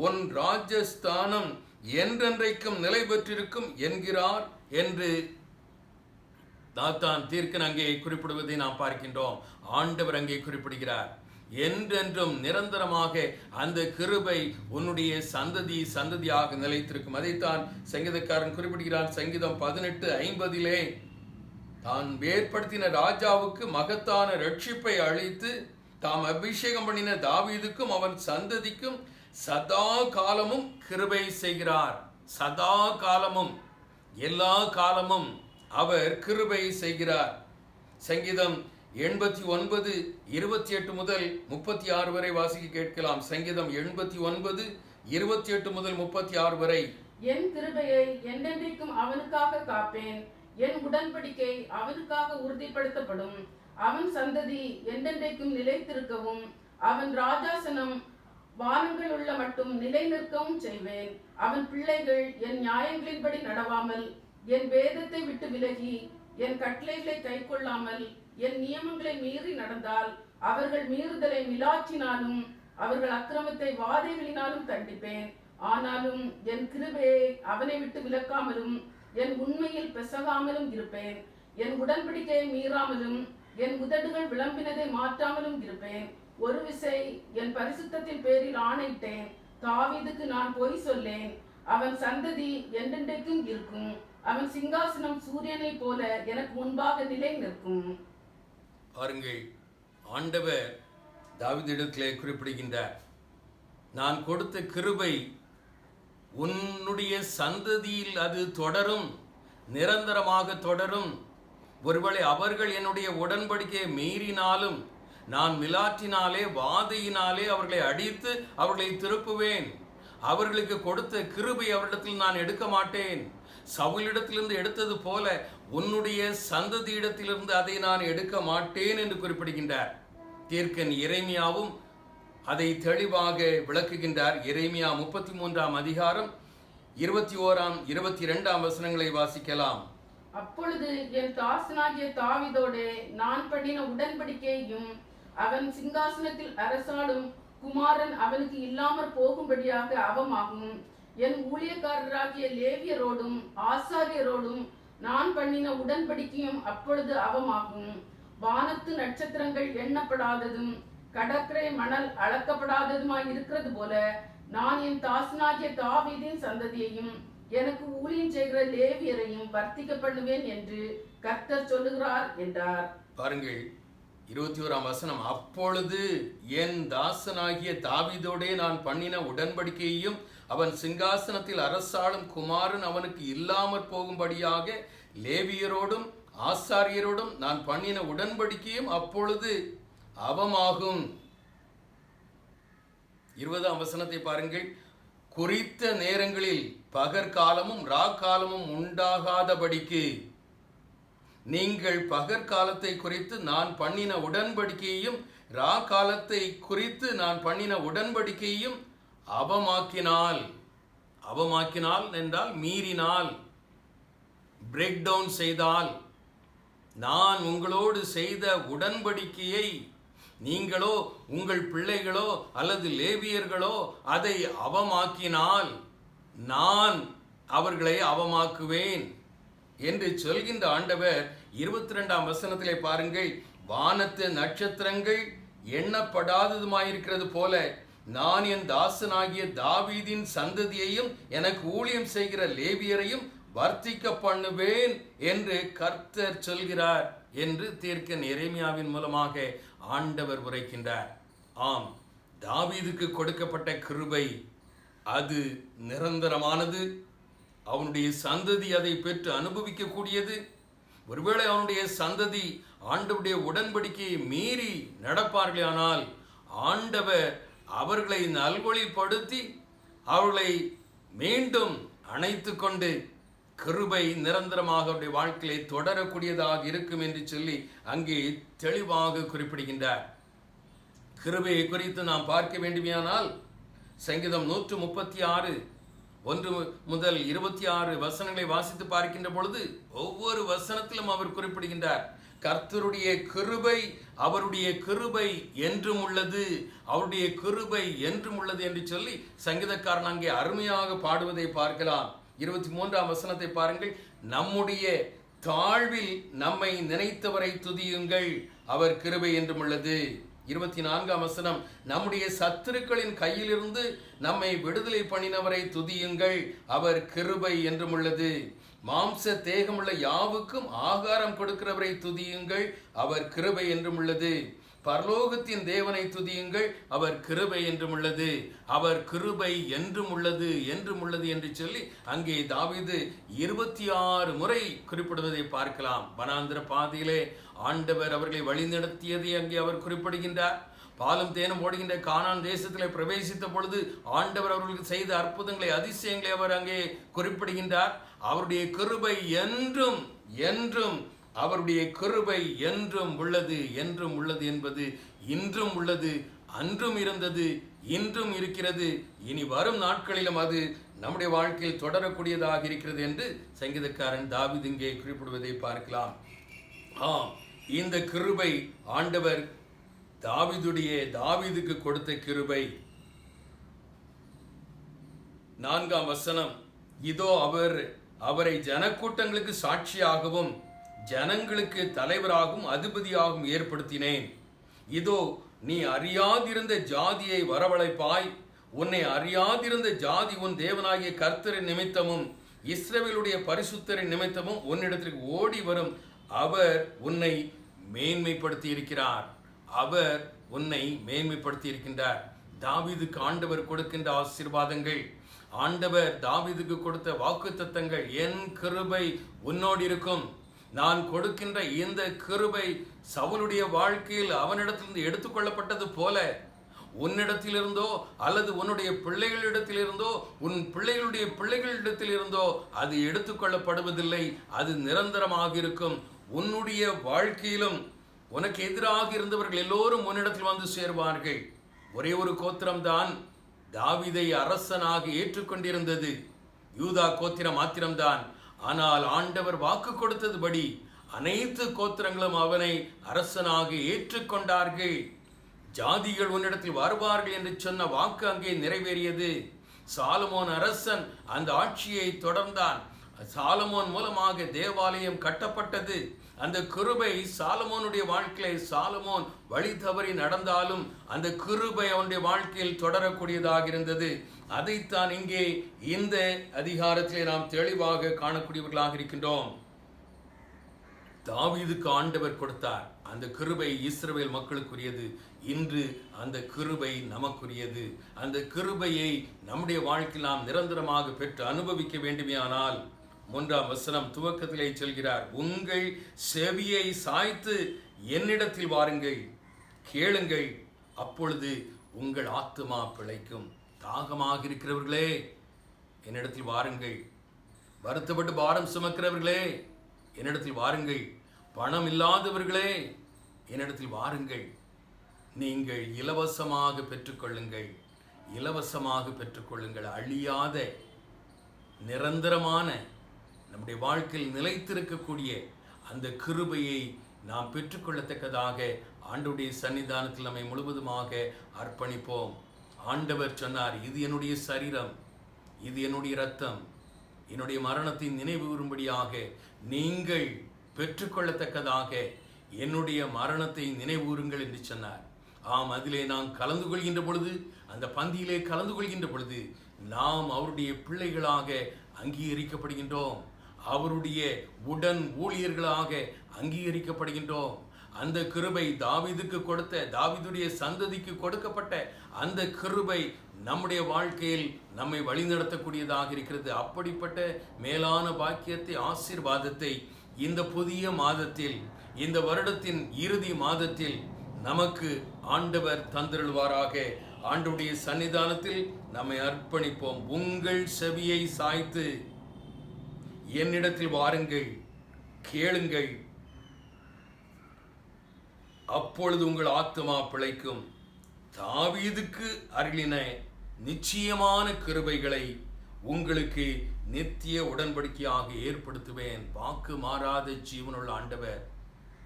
உன் ராஜஸ்தானம் என்றென்றைக்கும் நிலை பெற்றிருக்கும் என்கிறார் என்று நாத்தான் தீர்க்கன் அங்கே குறிப்பிடுவதை நாம் பார்க்கின்றோம். ஆண்டவர் அங்கே குறிப்பிடுகிறார், என்றென்றும் நிரந்தரமாக அந்த கிருபை உன்னுடைய சந்ததியாக நிலைத்திருக்கும். அதைத்தான் சங்கீதக்காரன் குறிப்பிடுகிறார். சங்கீதம் 18:50 தான் ஏற்படுத்தின ராஜாவுக்கு மகத்தான ரட்சிப்பை அளித்து தாம் அபிஷேகம் பண்ணின தாவீதுக்கும் அவன் சந்ததிக்கும் சதா காலமும் கிருபை செய்கிறார். சதா காலமும், எல்லா காலமும் அவர் கிருபை செய்கிறார். சங்கீதம் 89:28 முதல் 36 வரை வாசிக்க கேட்கலாம். சங்கீதம் 89:28 முதல் 36 வரை. என் கிருபையை என்றென்றைக்கும் அவனுக்காக காப்பேன், என் உடன்படிக்கை அவனுக்காக உறுதிப்படுத்தப்படும். அவன் சந்ததி என்றென்றைக்கும் நிலைத்திருக்கவும் அவன் ராஜாசனம் வானங்கள் உள்ள மட்டும் நிலை நிற்கவும் செய்வேன். அவன் பிள்ளைகள் என் நியாயங்களின்படி நடவாமல் என் வேதத்தை விட்டு விலகி என் கட்டளைகளை கைக்கொள்ளாமல் என் நியமங்களை மீறி நடந்தால் அவர்கள் மீறுதலை மிலாற்றினாலும் அவர்கள் அக்கிரமத்தை வாதைகளினாலும் தண்டிப்பேன். ஆனாலும் என் கிருபையை அவனை விட்டு விலக்காமலும் என் உண்மையில் பெசகாமலும் இருப்பேன். என் உடன்படிக்கையை மீறாமலும் என் உதடுகள் விளம்பினதை மாற்றாமலும் இருப்பேன். ஒரு விசை என் பரிசுத்தத்தின் பேரில் ஆணையிட்டேன். தாவீதுக்கு நான் பொய் சொல்லேன். அவன் சந்ததி என்றென்றைக்கும் இருக்கும். அவன் சிங்காசனம் சூரியனை போல எனக்கு முன்பாக நிலை நிற்கும். பாருங்கள், ஆண்டவர் தாவீதிடத்திலே குறிப்பிடுகின்றார், நான் கொடுத்த கிருபை உன்னுடைய சந்ததியில் அது தொடரும், நிரந்தரமாக தொடரும். ஒருவேளை அவர்கள் என்னுடைய உடன்படிக்கையை மீறினாலும் நான் மிலாற்றினாலே வாதையினாலே அவர்களை அடித்து அவர்களை திருப்புவேன். அவர்களுக்கு கொடுத்த கிருபை அவரிடத்தில் நான் எடுக்க மாட்டேன். சவுலிடத்திலிருந்து எடுத்தது போல உன்னுடைய சந்ததியிடத்திலிருந்து அதை நான் எடுக்க மாட்டேன் என்று குறிப்பிடுகின்றார். தீர்க்கன் எரேமியாவும் அதை தெளிவாக விளக்குகின்றார். எரேமியா 33 அதிகாரம் 21, 22 வசனங்களை வாசிக்கலாம். அப்பொழுது என் தாசனாகிய தாவீதோடே நான் பண்ணின உடன்படிக்கையையும் அவன் சிங்காசனத்தில் அரசாளும் குமாரன் அவனுக்கு இல்லாமற் போகும்படியாக அவமாகும். என் ஊழியக்காரராகிய லேவியரோடும் ஆசாரியரோடும் நான் பண்ணின உடன்படிக்கையும் அப்பொழுது அவமாகும். வானத்து நட்சத்திரங்கள் எண்ணப்படாததும் கடற்கரை மணல் அளக்கப்படாததுமாய் இருக்கிறது போல நான் என் தாசனாகிய தாவீதின் சந்ததியையும் எனக்கு ஊழியம் செய்கிற லேவியரையும் வர்த்திக்க பண்ணுவேன் என்று கர்த்தர் சொல்லுகிறார் என்றார். பாருங்கள், 21 வசனம். அப்பொழுது என் தாசனாகிய தாவீதோடே நான் பண்ணின உடன்படிக்கையையும் அவன் சிங்காசனத்தில் அரசாளும் குமாரன் அவனுக்கு இல்லாமற் போகும்படியாக லேவியரோடும் ஆசாரியரோடும் நான் பண்ணின உடன்படிக்கையும் அப்பொழுது அவமாகும். 20 வசனத்தை பாருங்கள். குறித்த நேரங்களில் பகற்காலமும் ராக்காலமும் உண்டாகாதபடிக்கு நீங்கள் பகற்காலத்தை குறித்து நான் பண்ணின உடன்படிக்கையையும் ராக்காலத்தை குறித்து நான் பண்ணின உடன்படிக்கையையும் அவமாக்கினால், அவமாக்கினால் என்றால் மீறினால், பிரேக் டவுன் செய்தால், நான் உங்களோடு செய்த உடன்படிக்கையை நீங்களோ உங்கள் பிள்ளைகளோ அல்லது லேவியர்களோ அதை அவமாக்கினால் நான் அவர்களை அவமாக்குவேன் என்று சொல்கின்ற ஆண்டவர் 22 வசனத்திலே பாருங்கள். வானத்து நட்சத்திரங்கள் எண்ணப்படாததுமாயிருக்கிறது போல நான் என் தாசனாகிய தாவீதின் சந்ததியையும் எனக்கு ஊழியம் செய்கிற லேவியரையும் வர்த்திக்க பண்ணுவேன் என்று கர்த்தர் சொல்கிறார் என்று தீர்க்கன் எரேமியாவின் மூலமாக ஆண்டவர் உரைக்கின்றார். ஆம், தாவீதுக்கு கொடுக்கப்பட்ட கிருபை அது நிரந்தரமானது. அவனுடைய சந்ததி அதை பெற்று அனுபவிக்கக்கூடியது. ஒருவேளை அவனுடைய சந்ததி ஆண்டவருடைய உடன்படிக்கையை மீறி நடப்பார்களானால் ஆண்டவர் அவர்களை நல்வழிப்படுத்தி அவர்களை மீண்டும் அணைத்து கொண்டு கிருபை நிரந்தரமாக அவருடைய வாழ்க்கையை தொடரக்கூடியதாக இருக்கும் என்று சொல்லி அங்கே தெளிவாக குறிப்பிடுகின்றார். கிருபையை குறித்து நாம் பார்க்க வேண்டுமானால் சங்கீதம் 136 1 முதல் 26 வசனங்களை வாசித்து பார்க்கின்ற பொழுது ஒவ்வொரு வசனத்திலும் அவர் குறிப்பிடுகின்றார், கர்த்தருடைய கிருபை, அவருடைய கிருபை என்றும் உள்ளது, அவருடைய கிருபை என்றும் உள்ளது என்று சொல்லி சங்கீதக்காரன் அங்கே அருமையாக பாடுவதை பார்க்கலாம். 23 வசனத்தை பாருங்கள். நம்முடைய தாழ்வில் நம்மை நினைத்தவரை துதியுங்கள், அவர் கிருபை என்றும் உள்ளது. 24 வசனம். நம்முடைய சத்துருக்களின் கையிலிருந்து நம்மை விடுதலை பண்ணினவரை துதியுங்கள், அவர் கிருபை என்றும் உள்ளது. மாம்ச தேகமுள்ள யாவுக்கும் ஆகாரம் கொடுக்கிறவரை துதியுங்கள், அவர் கிருபை என்றும் உள்ளது. பரலோகத்தின் தேவனை துதியுங்கள், அவர் கிருபை என்றும் உள்ளது, அவர் கிருபை என்றும் உள்ளது என்றும் உள்ளது என்று சொல்லி அங்கே தாவீது 26 முறை குறிப்பிடுவதை பார்க்கலாம். வனாந்திர பாதையிலே ஆண்டவர் அவர்களை வழிநடத்தியதை அங்கே அவர் குறிப்பிடுகின்றார். பாலும் தேனும் ஓடுகின்ற கானான் தேசத்திலே பிரவேசித்த பொழுது ஆண்டவர் அவர்களுக்கு செய்த அற்புதங்களை, அதிசயங்களை அவர் அங்கே குறிப்பிடுகின்றார். அவருடைய கிருபை என்றும் என்றும், அவருடைய கிருபை என்றும் உள்ளது, என்றும் உள்ளது என்பது இன்றும் உள்ளது, அன்றும் இருந்தது, இன்றும் இருக்கிறது, இனி வரும் நாட்களிலும் அது நம்முடைய வாழ்க்கையில் தொடரக்கூடியதாக இருக்கிறது என்று சங்கீதக்காரன் தாவீது இங்கே குறிப்பிடுவதை பார்க்கலாம். ஆம், இந்த கிருபை ஆண்டவர் தாவீதுக்கு கொடுத்த கிருபை. 4ஆம் வசனம், இதோ அவரை ஜனக்கூட்டங்களுக்கு சாட்சியாகவும் ஜனங்களுக்கு தலைவராகவும் அதிபதியாகவும் ஏற்படுத்தினேன். இதோ நீ அறியாதிருந்த ஜாதியை வரவழைப்பாய். உன்னை அறியாதிருந்த ஜாதி உன் தேவனாகிய கர்த்தரின் நிமித்தமும் இஸ்ரவேலுடைய பரிசுத்தரின் நிமித்தமும் உன்னிடத்திற்கு ஓடி வரும். அவர் உன்னை மேன்மைப்படுத்தி இருக்கிறார். அவர் உன்னை மேன்மைப்படுத்தி இருக்கின்றார். தாவீதுக்கு ஆண்டவர் கொடுக்கின்ற ஆசீர்வாதங்கள், ஆண்டவர் தாவீதுக்கு கொடுத்த வாக்குத்தத்தங்கள், என் கிருபை உன்னோடு இருக்கும். நான் கொடுக்கின்ற இந்த கிருபை சவுலுடைய வாழ்க்கையில் அவனிடத்திலிருந்து எடுத்துக்கொள்ளப்பட்டது போல உன்னிடத்திலிருந்தோ அல்லது உன்னுடைய பிள்ளைகளிடத்திலிருந்தோ உன் பிள்ளைகளுடைய பிள்ளைகளிடத்திலிருந்தோ அது எடுத்துக்கொள்ளப்படுவதில்லை. அது நிரந்தரமாக இருக்கும். உன்னுடைய வாழ்க்கையிலும் உனக்கு எதிராக இருந்தவர்கள் எல்லோரும் உன்னிடத்தில் வந்து சேர்வார்கள். ஒரே ஒரு கோத்திரம்தான் தாவீதை அரசனாக ஏற்றுக்கொண்டிருந்தது, யூதா கோத்திரம் மாத்திரம்தான். ஆனால் ஆண்டவர் வாக்கு கொடுத்ததுபடி அனைத்து கோத்திரங்களும் அவனை அரசனாக ஏற்றுக்கொண்டார்கள். ஜாதிகள் உன்னிடத்தில் வருவார்கள் என்று சொன்ன வாக்கு அங்கே நிறைவேறியது. சாலமோன் அரசன் அந்த ஆட்சியை தொடர்ந்தான். சாலமோன் மூலமாக தேவாலயம் கட்டப்பட்டது. அந்த கிருபை சாலமோனுடைய வாழ்க்கையை சாலமோன் வழி தவறி நடந்தாலும் அந்த கிருபை அவனுடைய வாழ்க்கையில் தொடரக்கூடியதாக இருந்தது. அதைத்தான் இங்கே இந்த அதிகாரத்திலே நாம் தெளிவாக காணக்கூடியவர்களாக இருக்கின்றோம். தாவீதுக்கு ஆண்டவர் கொடுத்தார். அந்த கிருபை இஸ்ரவேல் மக்களுக்குரியது. இன்று அந்த கிருபை நமக்குரியது. அந்த கிருபையை நம்முடைய வாழ்க்கையில் நாம் நிரந்தரமாக பெற்று அனுபவிக்க வேண்டுமேயானால் 3ஆம் வசனம் துவக்கத்திலே சொல்கிறார், உங்கள் செவியை சாய்த்து என்னிடத்தில் வாருங்கள், கேளுங்கள், அப்பொழுது உங்கள் ஆத்துமா பிழைக்கும். தாகமாக இருக்கிறவர்களே என்னிடத்தில் வாருங்கள். வருத்தப்பட்டு பாரம் சுமக்கிறவர்களே என்னிடத்தில் வாருங்கள். பணம் இல்லாதவர்களே என்னிடத்தில் வாருங்கள். நீங்கள் இலவசமாக பெற்றுக்கொள்ளுங்கள். இலவசமாக பெற்றுக்கொள்ளுங்கள். அழியாத நிரந்தரமான நம்முடைய வாழ்க்கையில் நிலைத்திருக்கக்கூடிய அந்த கிருபையை நாம் பெற்றுக்கொள்ளத்தக்கதாக ஆண்டவருடைய சன்னிதானத்தில் நம்மை முழுவதுமாக அர்ப்பணிப்போம். ஆண்டவர் சொன்னார், இது என்னுடைய சரீரம், இது என்னுடைய இரத்தம், என்னுடைய மரணத்தின் நினைவு கூறும்படியாக நீங்கள் பெற்றுக்கொள்ளத்தக்கதாக என்னுடைய மரணத்தை நினைவூருங்கள் என்று சொன்னார். ஆம், அதிலே நாம் கலந்து கொள்கின்ற பொழுது, அந்த பந்தியிலே கலந்து கொள்கின்ற பொழுது நாம் அவருடைய பிள்ளைகளாக அங்கீகரிக்கப்படுகின்றோம். அவருடைய உடன் ஊழியர்களாக அங்கீகரிக்கப்படுகின்றோம். அந்த கிருபை தாவீதுக்கு கொடுத்த, தாவீதுடைய சந்ததிக்கு கொடுக்கப்பட்ட அந்த கிருபை நம்முடைய வாழ்க்கையில் நம்மை வழிநடத்தக்கூடியதாக இருக்கிறது. அப்படிப்பட்ட மேலான பாக்கியத்தை, ஆசீர்வாதத்தை இந்த புதிய மாதத்தில், இந்த வருடத்தின் இறுதி மாதத்தில் நமக்கு ஆண்டவர் தந்திருள்வாராக. ஆண்டவருடைய சன்னிதானத்தில் நம்மை அர்ப்பணிப்போம். உங்கள் செவியை சாய்த்து என்னிடத்தில் வாருங்கள், கேளுங்கள், அப்பொழுது உங்கள் ஆத்துமா பிழைக்கும். தாவீதுக்கு அருளின நிச்சயமான கிருபைகளை உங்களுக்கு நித்திய உடன்படிக்கையாக ஏற்படுத்துவேன். வாக்கு மாறாத ஜீவனுள்ள ஆண்டவர்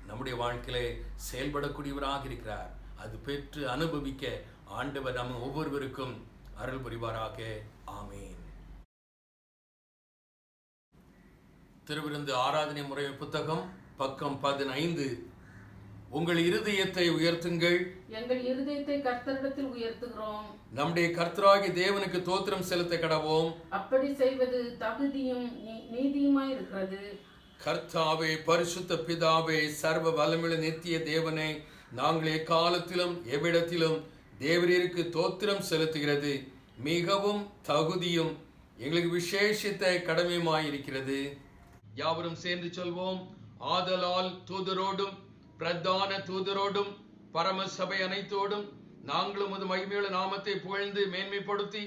நம்முடைய வாழ்க்கையிலே செயல்படக்கூடியவராக இருக்கிறார். அது பெற்று அனுபவிக்க ஆண்டவர் நம்ம ஒவ்வொருவருக்கும் அருள் புரிவாராக. ஆமேன். திருவிருந்து ஆராதனை முறை புத்தகம் பக்கம் 15. உங்கள் இருதயத்தை உயர்த்துங்கள், எங்கள் இருதயத்தை கர்த்தரிடத்தில் உயர்த்துகிறோம். நம்முடைய கர்த்தராகிய தேவனுக்கு தோத்திரம் செலுத்த கடவோம். அப்படி செய்வது தகுதியும் நீதியுமாய் இருக்கிறது. கர்த்தாவே, பரிசுத்த பிதாவே, சர்வ வல்லமையுள்ள நித்திய தேவனே, நாங்கள் எக்காலத்திலும் எவ்விடத்திலும் தேவரீருக்கு தோத்திரம் செலுத்துகிறது மிகவும் தகுதியும் எங்களுக்கு விசேஷித்த கடமையுமாயிருக்கிறது. யாவரும் சேர்ந்து சொல்வோம். ஆதலால் தூதரோடும் பிரதான தூதரோடும் பரமசபை அனைத்தோடும் நாங்களும் உமது மகிமையுள்ள நாமத்தை புகழ்ந்து மேன்மைப்படுத்தி,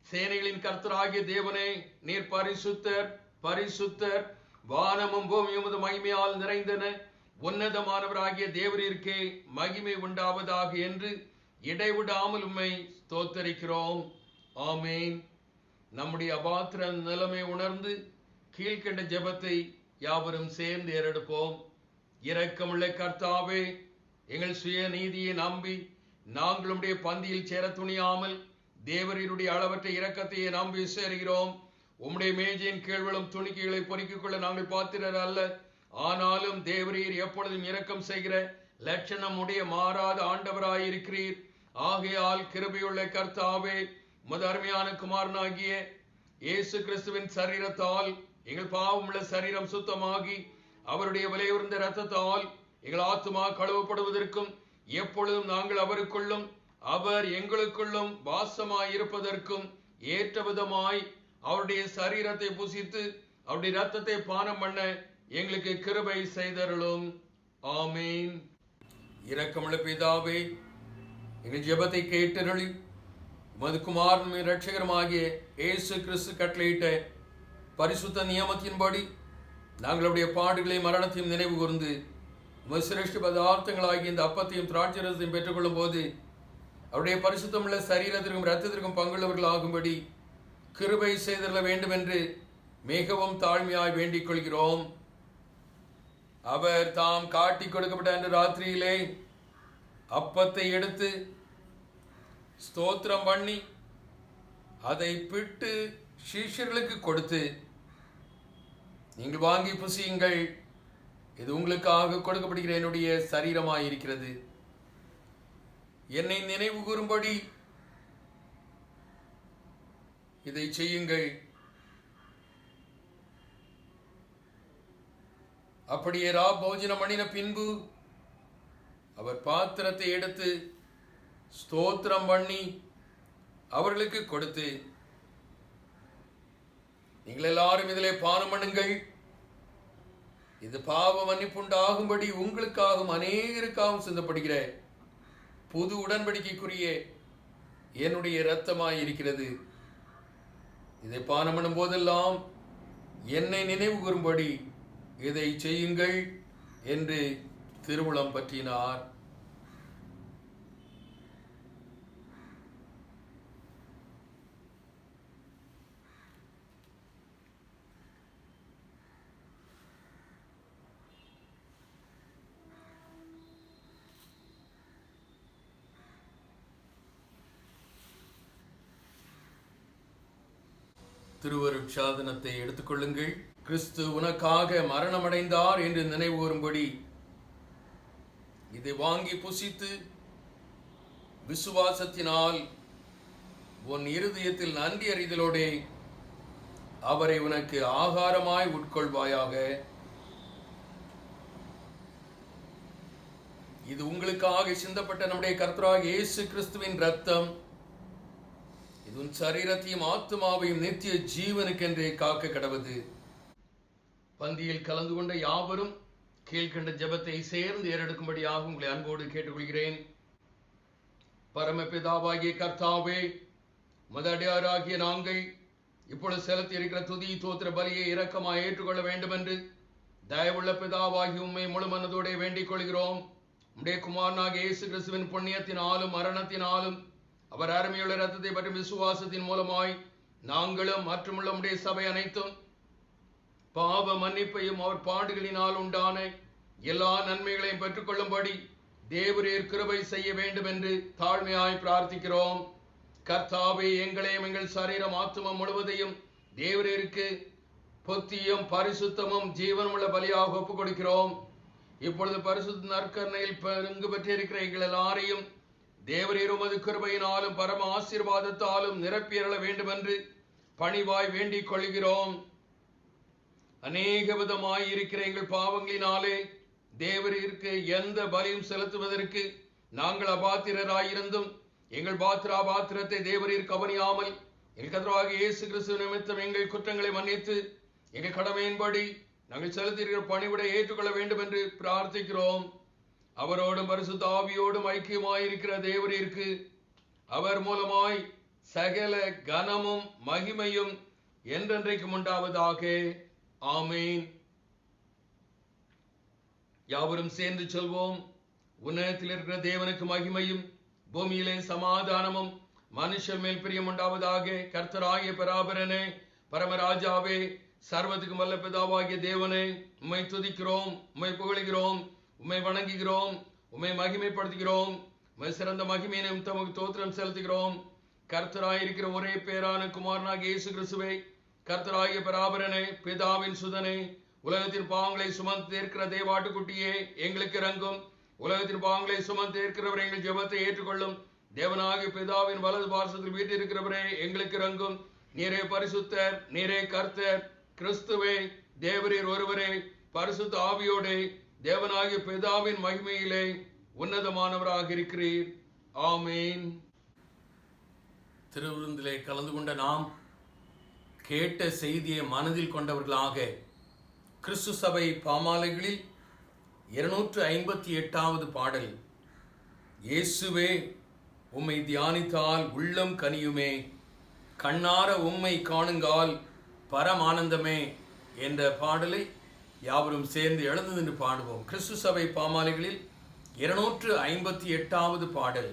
சேனைகளின் கர்த்தராகிய தேவனே, நீர் பரிசுத்தர் பரிசுத்தர், வானமும் பூமியும் உமது மகிமையால் நிறைந்தன, உன்னதமானவராகிய தேவரீருக்கே மகிமை உண்டாவதாக என்று இடைவிடாமல் உம்மை ஸ்தோத்தரிக்கிறோம். ஆமேன். நம்முடைய அபாத்திர நிலைமை உணர்ந்து கீழ்கண்ட ஜெபத்தை யாவரும் சேர்ந்து ஏறெடுப்போம். இரக்கமுள்ள கர்த்தாவே, எங்கள் சுய நீதியை நம்பி நாங்கள் உம்முடைய பந்தியில் சேர துணியாமல் தேவரீருடைய அளவற்ற இரக்கத்தையே நம்பி சேருகிறோம். உம்முடைய மேஜையின் கீழ்வளும் துணிக்கைகளை பொறுக்கிக் கொள்ள நாங்கள் பாத்திரர் அல்ல. ஆனாலும் தேவரீர் எப்பொழுதும் இரக்கம் செய்கிற லட்சணம் உடைய மாறாத ஆண்டவராயிருக்கிறீர். ஆகையால் கிருபையுள்ள கர்த்தாவே, உமது அருமையான குமாரனாகிய இயேசு கிறிஸ்துவின் சரீரத்தால் எங்கள் பாவமுள்ள சரீரம் சுத்தமாகி அவருடைய விலையுறந்த இரத்தத்தால் எங்கள் ஆத்துமா கழுவப்படுவதற்கும் எப்பொழுதும் நாங்கள் அவருக்குள்ளும் அவர் எங்களுக்குள்ளும் வாசமாயிருப்பதற்கும் ஏற்ற விதமாய் அவருடைய சரீரத்தை புசித்து அவருடைய இரத்தத்தை பானம் பண்ண எங்களுக்கு கிருபை செய்தருளும். ஆமீன். இரக்கமுள்ள பிதாவே, எங்கள் ஜெபத்தை கேட்டருளி உமது குமாரனும் இரட்சகருமாகிய இயேசு கிறிஸ்து கட்டளையிட்ட பரிசுத்த நியமத்தின்படி நாங்கள் அவருடைய பாடுகளை மரணத்தையும் நினைவு கூர்ந்து உமது சிரேஷ்ட பதார்த்தங்களாகிய இந்த அப்பத்தையும் திராட்சரசத்தையும் பெற்றுக்கொள்ளும் போது அவருடைய பரிசுத்தமுள்ள சரீரத்திற்கும் இரத்தத்திற்கும் பங்குள்ளவர்கள் ஆகும்படி கிருபை செய்தருள வேண்டும் என்று மிகவும் தாழ்மையாய் வேண்டிக் கொள்கிறோம். அவர் தாம் காட்டி கொடுக்கப்பட்ட அன்று ராத்திரியிலே அப்பத்தை எடுத்து ஸ்தோத்திரம் பண்ணி அதை பிட்டு சீஷர்களுக்கு கொடுத்து, நீங்கள் வாங்கி புசியுங்கள், இது உங்களுக்காக கொடுக்கப்படுகிற என்னுடைய சரீரமாயிருக்கிறது, என்னை நினைவு கூறும்படி இதை செய்யுங்கள். அப்படியே போஜனம் பண்ணின பின்பு அவர் பாத்திரத்தை எடுத்து ஸ்தோத்திரம் பண்ணி அவர்களுக்கு கொடுத்து, நீங்கள் எல்லாரும் இதிலே பானம் பண்ணுங்கள், இது பாவ மன்னிப்புண்டாகும்படி உங்களுக்காகவும் அநேகருக்காகவும் சிந்தப்படுகிற புது உடன்படிக்கைக்குரிய என்னுடைய இரத்தமாய் இருக்கிறது. இதை பானம் பண்ணும் போதெல்லாம் என்னை நினைவு கூறும்படி இதை செய்யுங்கள் என்று திருவுளம் பற்றினார். திருவருட்சாதனத்தை எடுத்துக்கொள்ளுங்கள். கிறிஸ்து உனக்காக மரணமடைந்தார் என்று நினைவு கூறும்படி இதை வாங்கி புசித்து விசுவாசத்தினால் உன் இருதயத்தில் நன்றி அறிதலோடே அவரை உனக்கு ஆகாரமாய் உட்கொள்வாயாக. இது உங்களுக்காக சிந்தப்பட்ட நம்முடைய கர்த்தராகிய இயேசு கிறிஸ்துவின் இரத்தம். இது உன் சரீரத்தையும் ஆத்துமாவையும் நித்திய ஜீவனுக்கென்றே காக்க கடவுது. பந்தியில் கலந்து கொண்ட யாவரும் கீழ்கண்ட ஜெபத்தை சேர்ந்து ஏறெடுக்கும்படியாக உங்களை அன்போடு கேட்டுக்கொள்கிறேன். பரமபிதாவாகிய கர்த்தாவே, மதடியாராகிய நாங்கள் இப்பொழுது செலுத்தி இருக்கிற துதி தோத்திர பலியை இரக்கமாய் ஏற்றுக்கொள்ள வேண்டும் என்று தயவுள்ள பிதாவாகி உம்மை முழு மனதோட வேண்டிக் கொள்கிறோம். உம்முடைய குமாரனாகிய இயேசு கிறிஸ்துவின் புண்ணியத்தினாலும் மரணத்தினாலும் அவர் அருமையுள்ள இரத்தத்தை பற்றி விசுவாசத்தின் மூலமாய் நாங்களும் மற்றும் உடைய சபை அனைத்தும் பாவ மன்னிப்பையும் அவர் பாடுகளினால் உண்டான எல்லா நன்மைகளையும் பெற்றுக்கொள்ளும்படி தேவரீர் கிருபை செய்ய வேண்டும் என்று தாழ்மையாய் பிரார்த்திக்கிறோம். கர்த்தாவே, எங்களையும் எங்கள் சரீரம் ஆத்துமம் முழுவதையும் தேவரீருக்கு புத்தியும் பரிசுத்தமும் ஜீவனுள்ள பலியாக ஒப்புக் கொடுக்கிறோம். இப்பொழுது பரிசுத்த நற்கருணையில் பங்கு பெற்றிருக்கிற எங்கள் எல்லாரையும் தேவரீர் உமது கிருபையினாலும் பரம ஆசீர்வாதத்தாலும் நிரப்பியறள வேண்டும் என்று பணிவாய் வேண்டிக் கொள்கிறோம். அநேக விதமாய் இருக்கிற எங்கள் பாவங்களினாலே தேவரீருக்கு எந்த பலியும் செலுத்துவதற்கு நாங்கள் அபாத்திரராயிருந்தும் எங்கள் பாத்திரத்தை தேவரீர் கவனியாமல் எங்கள் கர்த்தராகிய இயேசு கிறிஸ்து நிமித்தம் எங்கள் குற்றங்களை மன்னித்து எங்கள் கடமையின்படி நாங்கள் செலுத்தியிருக்கிற பணிவிடை ஏற்றுக்கொள்ள வேண்டும் என்று பிரார்த்திக்கிறோம். அவரோடும் பரிசுத்த ஆவியோடும் ஐக்கியமாயிருக்கிற தேவரீருக்கு அவர் மூலமாய் சகல கனமும் மகிமையும் என்றென்றைக்கும் உண்டாவதாக. ஆமீன். யாவரும் சேர்ந்து சொல்வோம். உன்னதத்தில் இருக்கிற தேவனுக்கு மகிமையும் பூமியிலே சமாதானமும் மனுஷர் மேல் பிரியம் உண்டாவதாக. கர்த்தராகிய பராபரனே, பரமராஜாவே, சர்வத்துக்கு வல்ல பிதாவாகிய தேவனே, உம்மை துதிக்கிறோம், உம்மை புகழுகிறோம், உம்மை வணங்குகிறோம், உம்மை மகிமைப்படுத்துகிறோம். உம்மை சிறந்த மகிமையினை தமக்கு தோத்திரம் செலுத்துகிறோம். கர்த்தராயிருக்கிற ஒரே பேரான குமாரனாகிய இயேசு கிறிஸ்துவே, கர்த்தராகிய பராபரனே, பிதாவின் சுதனே, உலகத்தின் பாவங்களை சுமந்து ஏற்கிற தேவாட்டுக்குட்டியே, எங்களுக்கு இறங்கும். உலகத்தின் பாவங்களை சுமந்து ஏற்கிறவரை எங்கள் ஜெபத்தை ஏற்றுக்கொள்ளும். தேவனாகிய பிதாவின் வலது பார்சத்தில் வீட்டிருக்கிறவரே, எங்களுக்கு இறங்கும். நீரே பரிசுத்தர், நீரே கர்த்தர், கிறிஸ்துவே தேவரீர் ஒருவரே, பரிசுத்த ஆவியோடே தேவனாகிய பிதாவின் மகிமையிலே உன்னதமானவராக இருக்கிறீர். ஆமீன். திருவிருந்திலே கலந்து கொண்ட நாம் கேட்ட செய்தியை மனதில் கொண்டவர்களாக கிறிஸ்து சபை பாமாலைகளில் 258வது பாடல், இயேசுவே உம்மை தியானித்தால் உள்ளம் கனியுமே, கண்ணார உம்மை காணுங்கால் பரமானந்தமே என்ற பாடலை யாவரும் சேர்ந்து எழுந்து நின்று பாடுவோம். கிறிஸ்து சபை பாமாலைகளில் 258வது பாடல்.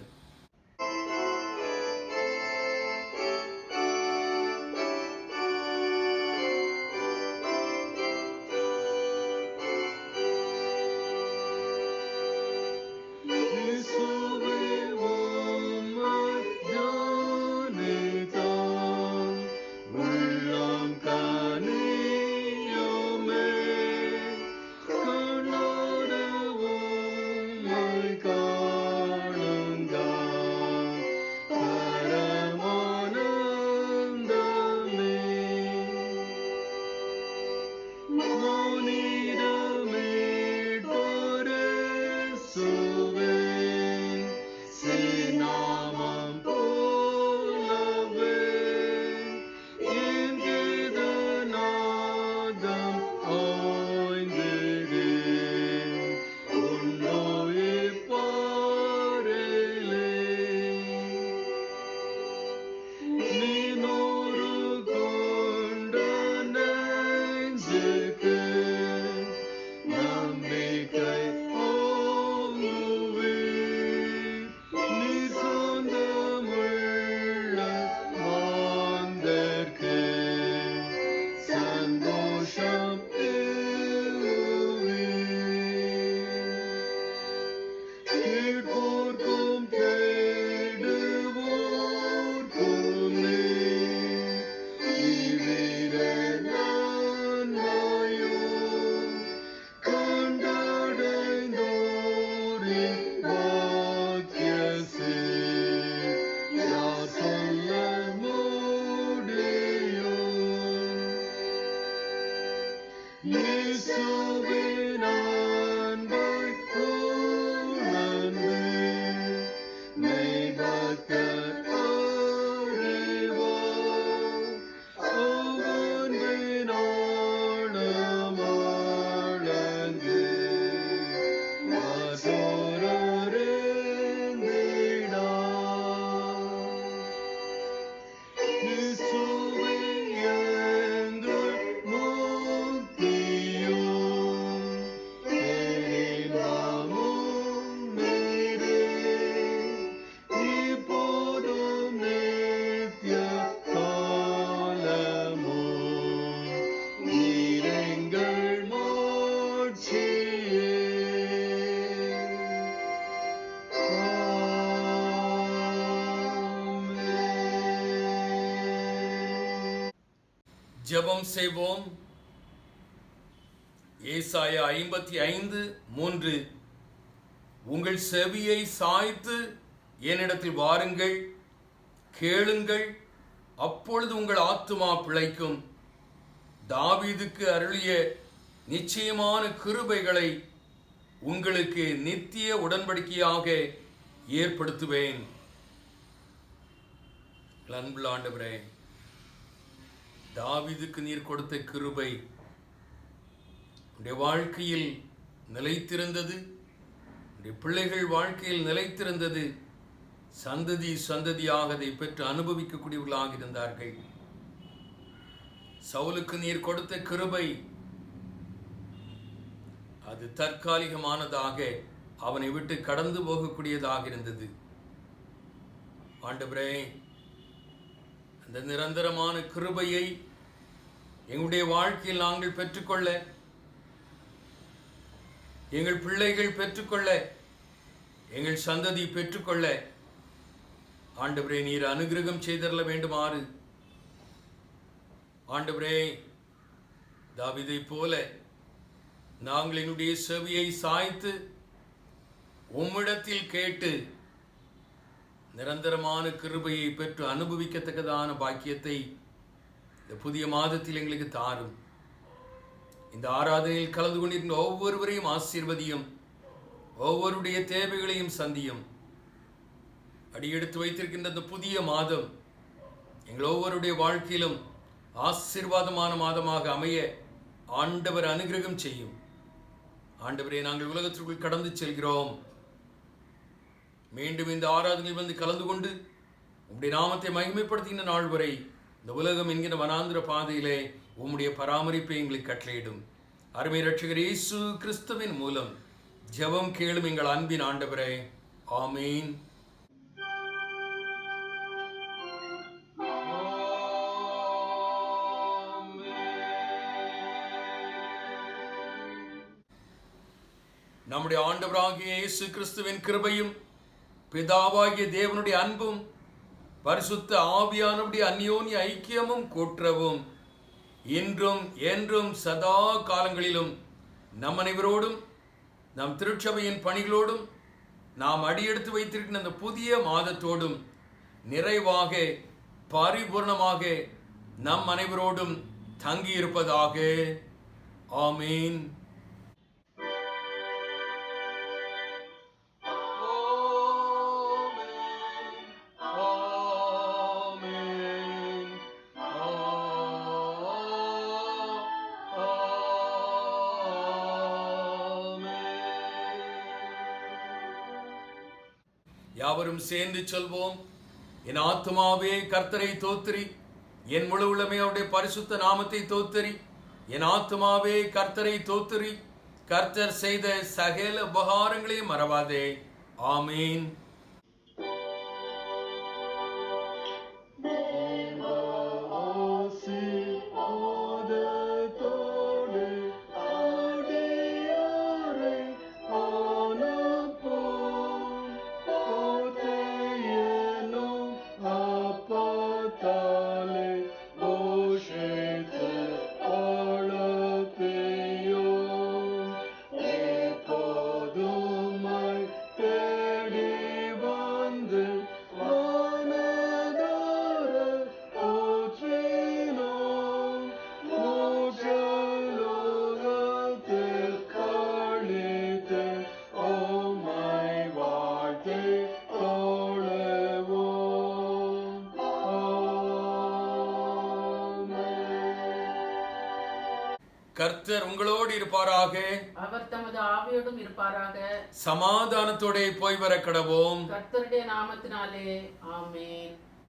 ஜெபம் செய்வோம். ஏசாயா 55:3, உங்கள் செவியை சாய்த்து என்னிடத்தில் வாருங்கள், கேளுங்கள், அப்பொழுது உங்கள் ஆத்துமா பிழைக்கும். தாவீதுக்கு அருளிய நிச்சயமான கிருபைகளை உங்களுக்கு நித்திய உடன்படிக்கையாக ஏற்படுத்துவேன். அன்புள்ள ஆண்டவரே, தாவீதுக்கு நீர் கொடுத்த கிருபை உடைய வாழ்க்கையில் நிலைத்திருந்தது, உடைய பிள்ளைகள் வாழ்க்கையில் நிலைத்திருந்தது. சந்ததி சந்ததியாக அதை பெற்று அனுபவிக்கக்கூடியவர்களாக இருந்தார்கள். சவுலுக்கு நீர் கொடுத்த கிருபை அது தற்காலிகமானதாக, அவனை விட்டு கடந்து போகக்கூடியதாக இருந்தது. ஆண்டவரே, அந்த நிரந்தரமான கிருபையை எங்களுடைய வாழ்க்கையில் நாங்கள் பெற்றுக்கொள்ள, எங்கள் பிள்ளைகள் பெற்றுக்கொள்ள, எங்கள் சந்ததி பெற்றுக்கொள்ள ஆண்டவரே நீர் அனுகிரகம் செய்தரல வேண்டுமாறு ஆண்டவரே தாவீதை போல நாங்கள் எங்களுடைய செவியை சாய்த்து உம்மிடத்தில் கேட்டு நிரந்தரமான கிருபையை பெற்று அனுபவிக்கத்தக்கதான பாக்கியத்தை இந்த புதிய மாதத்தில் எங்களுக்கு தாரும். இந்த ஆராதனையில் கலந்து கொண்டிருக்கின்ற ஒவ்வொருவரையும் ஆசீர்வதியும், ஒவ்வொருடைய தேவைகளையும் சந்தியும். அடியெடுத்து வைத்திருக்கின்ற இந்த புதிய மாதம் எங்கள் ஒவ்வொருடைய வாழ்க்கையிலும் ஆசீர்வாதமான மாதமாக அமைய ஆண்டவர் அனுகிரகம் செய்யும். ஆண்டவரே, நாங்கள் உலகத்திற்குள் கடந்து செல்கிறோம். மீண்டும் இந்த ஆராதனையில் வந்து கலந்து கொண்டு உம்முடைய நாமத்தை மகிமைப்படுத்துகின்ற நாள் வரை இந்த உலகம் என்கிற வனாந்திர பாதையிலே உம்முடைய பராமரிப்பை எங்களுக்கு கட்டளையிடும். அருமை இரட்சகர் இயேசு கிறிஸ்துவின் மூலம் ஜெபம் கேளும் எங்கள் அன்பின் ஆண்டவரே, ஆமீன். நம்முடைய ஆண்டவராகிய இயேசு கிறிஸ்துவின் கிருபையும் பிதாவாகிய தேவனுடைய அன்பும் பரிசுத்த ஆவியானவருடைய அந்யோன்ய ஐக்கியமும் கூற்றவும் இன்றும் என்றும் சதா காலங்களிலும் நம் அனைவரோடும் நம் திருச்சபையின் பணிகளோடும் நாம் அடியெடுத்து வைத்திருக்கின்ற அந்த புதிய மாதத்தோடும் நிறைவாக பரிபூர்ணமாக நம் அனைவரோடும் தங்கியிருப்பதாக. ஆமீன். யாவரும் சேர்ந்து சொல்வோம். என் ஆத்துமாவே கர்த்தரை தோத்திரி, என் முழு உள்ளமே அவருடைய பரிசுத்த நாமத்தை தோத்திரி. என் ஆத்துமாவே கர்த்தரை தோத்திரி, கர்த்தர் செய்த சகல உபகாரங்களையும் மறவாதே. ஆமீன். கர்த்தர் உங்களோடு இருப்பாராக. அவர் தமது ஆவியோடும் இருப்பாராக. சமாதானத்தோட போய் வர கடவோம். கர்த்தருடைய நாமத்தினாலே ஆமென்.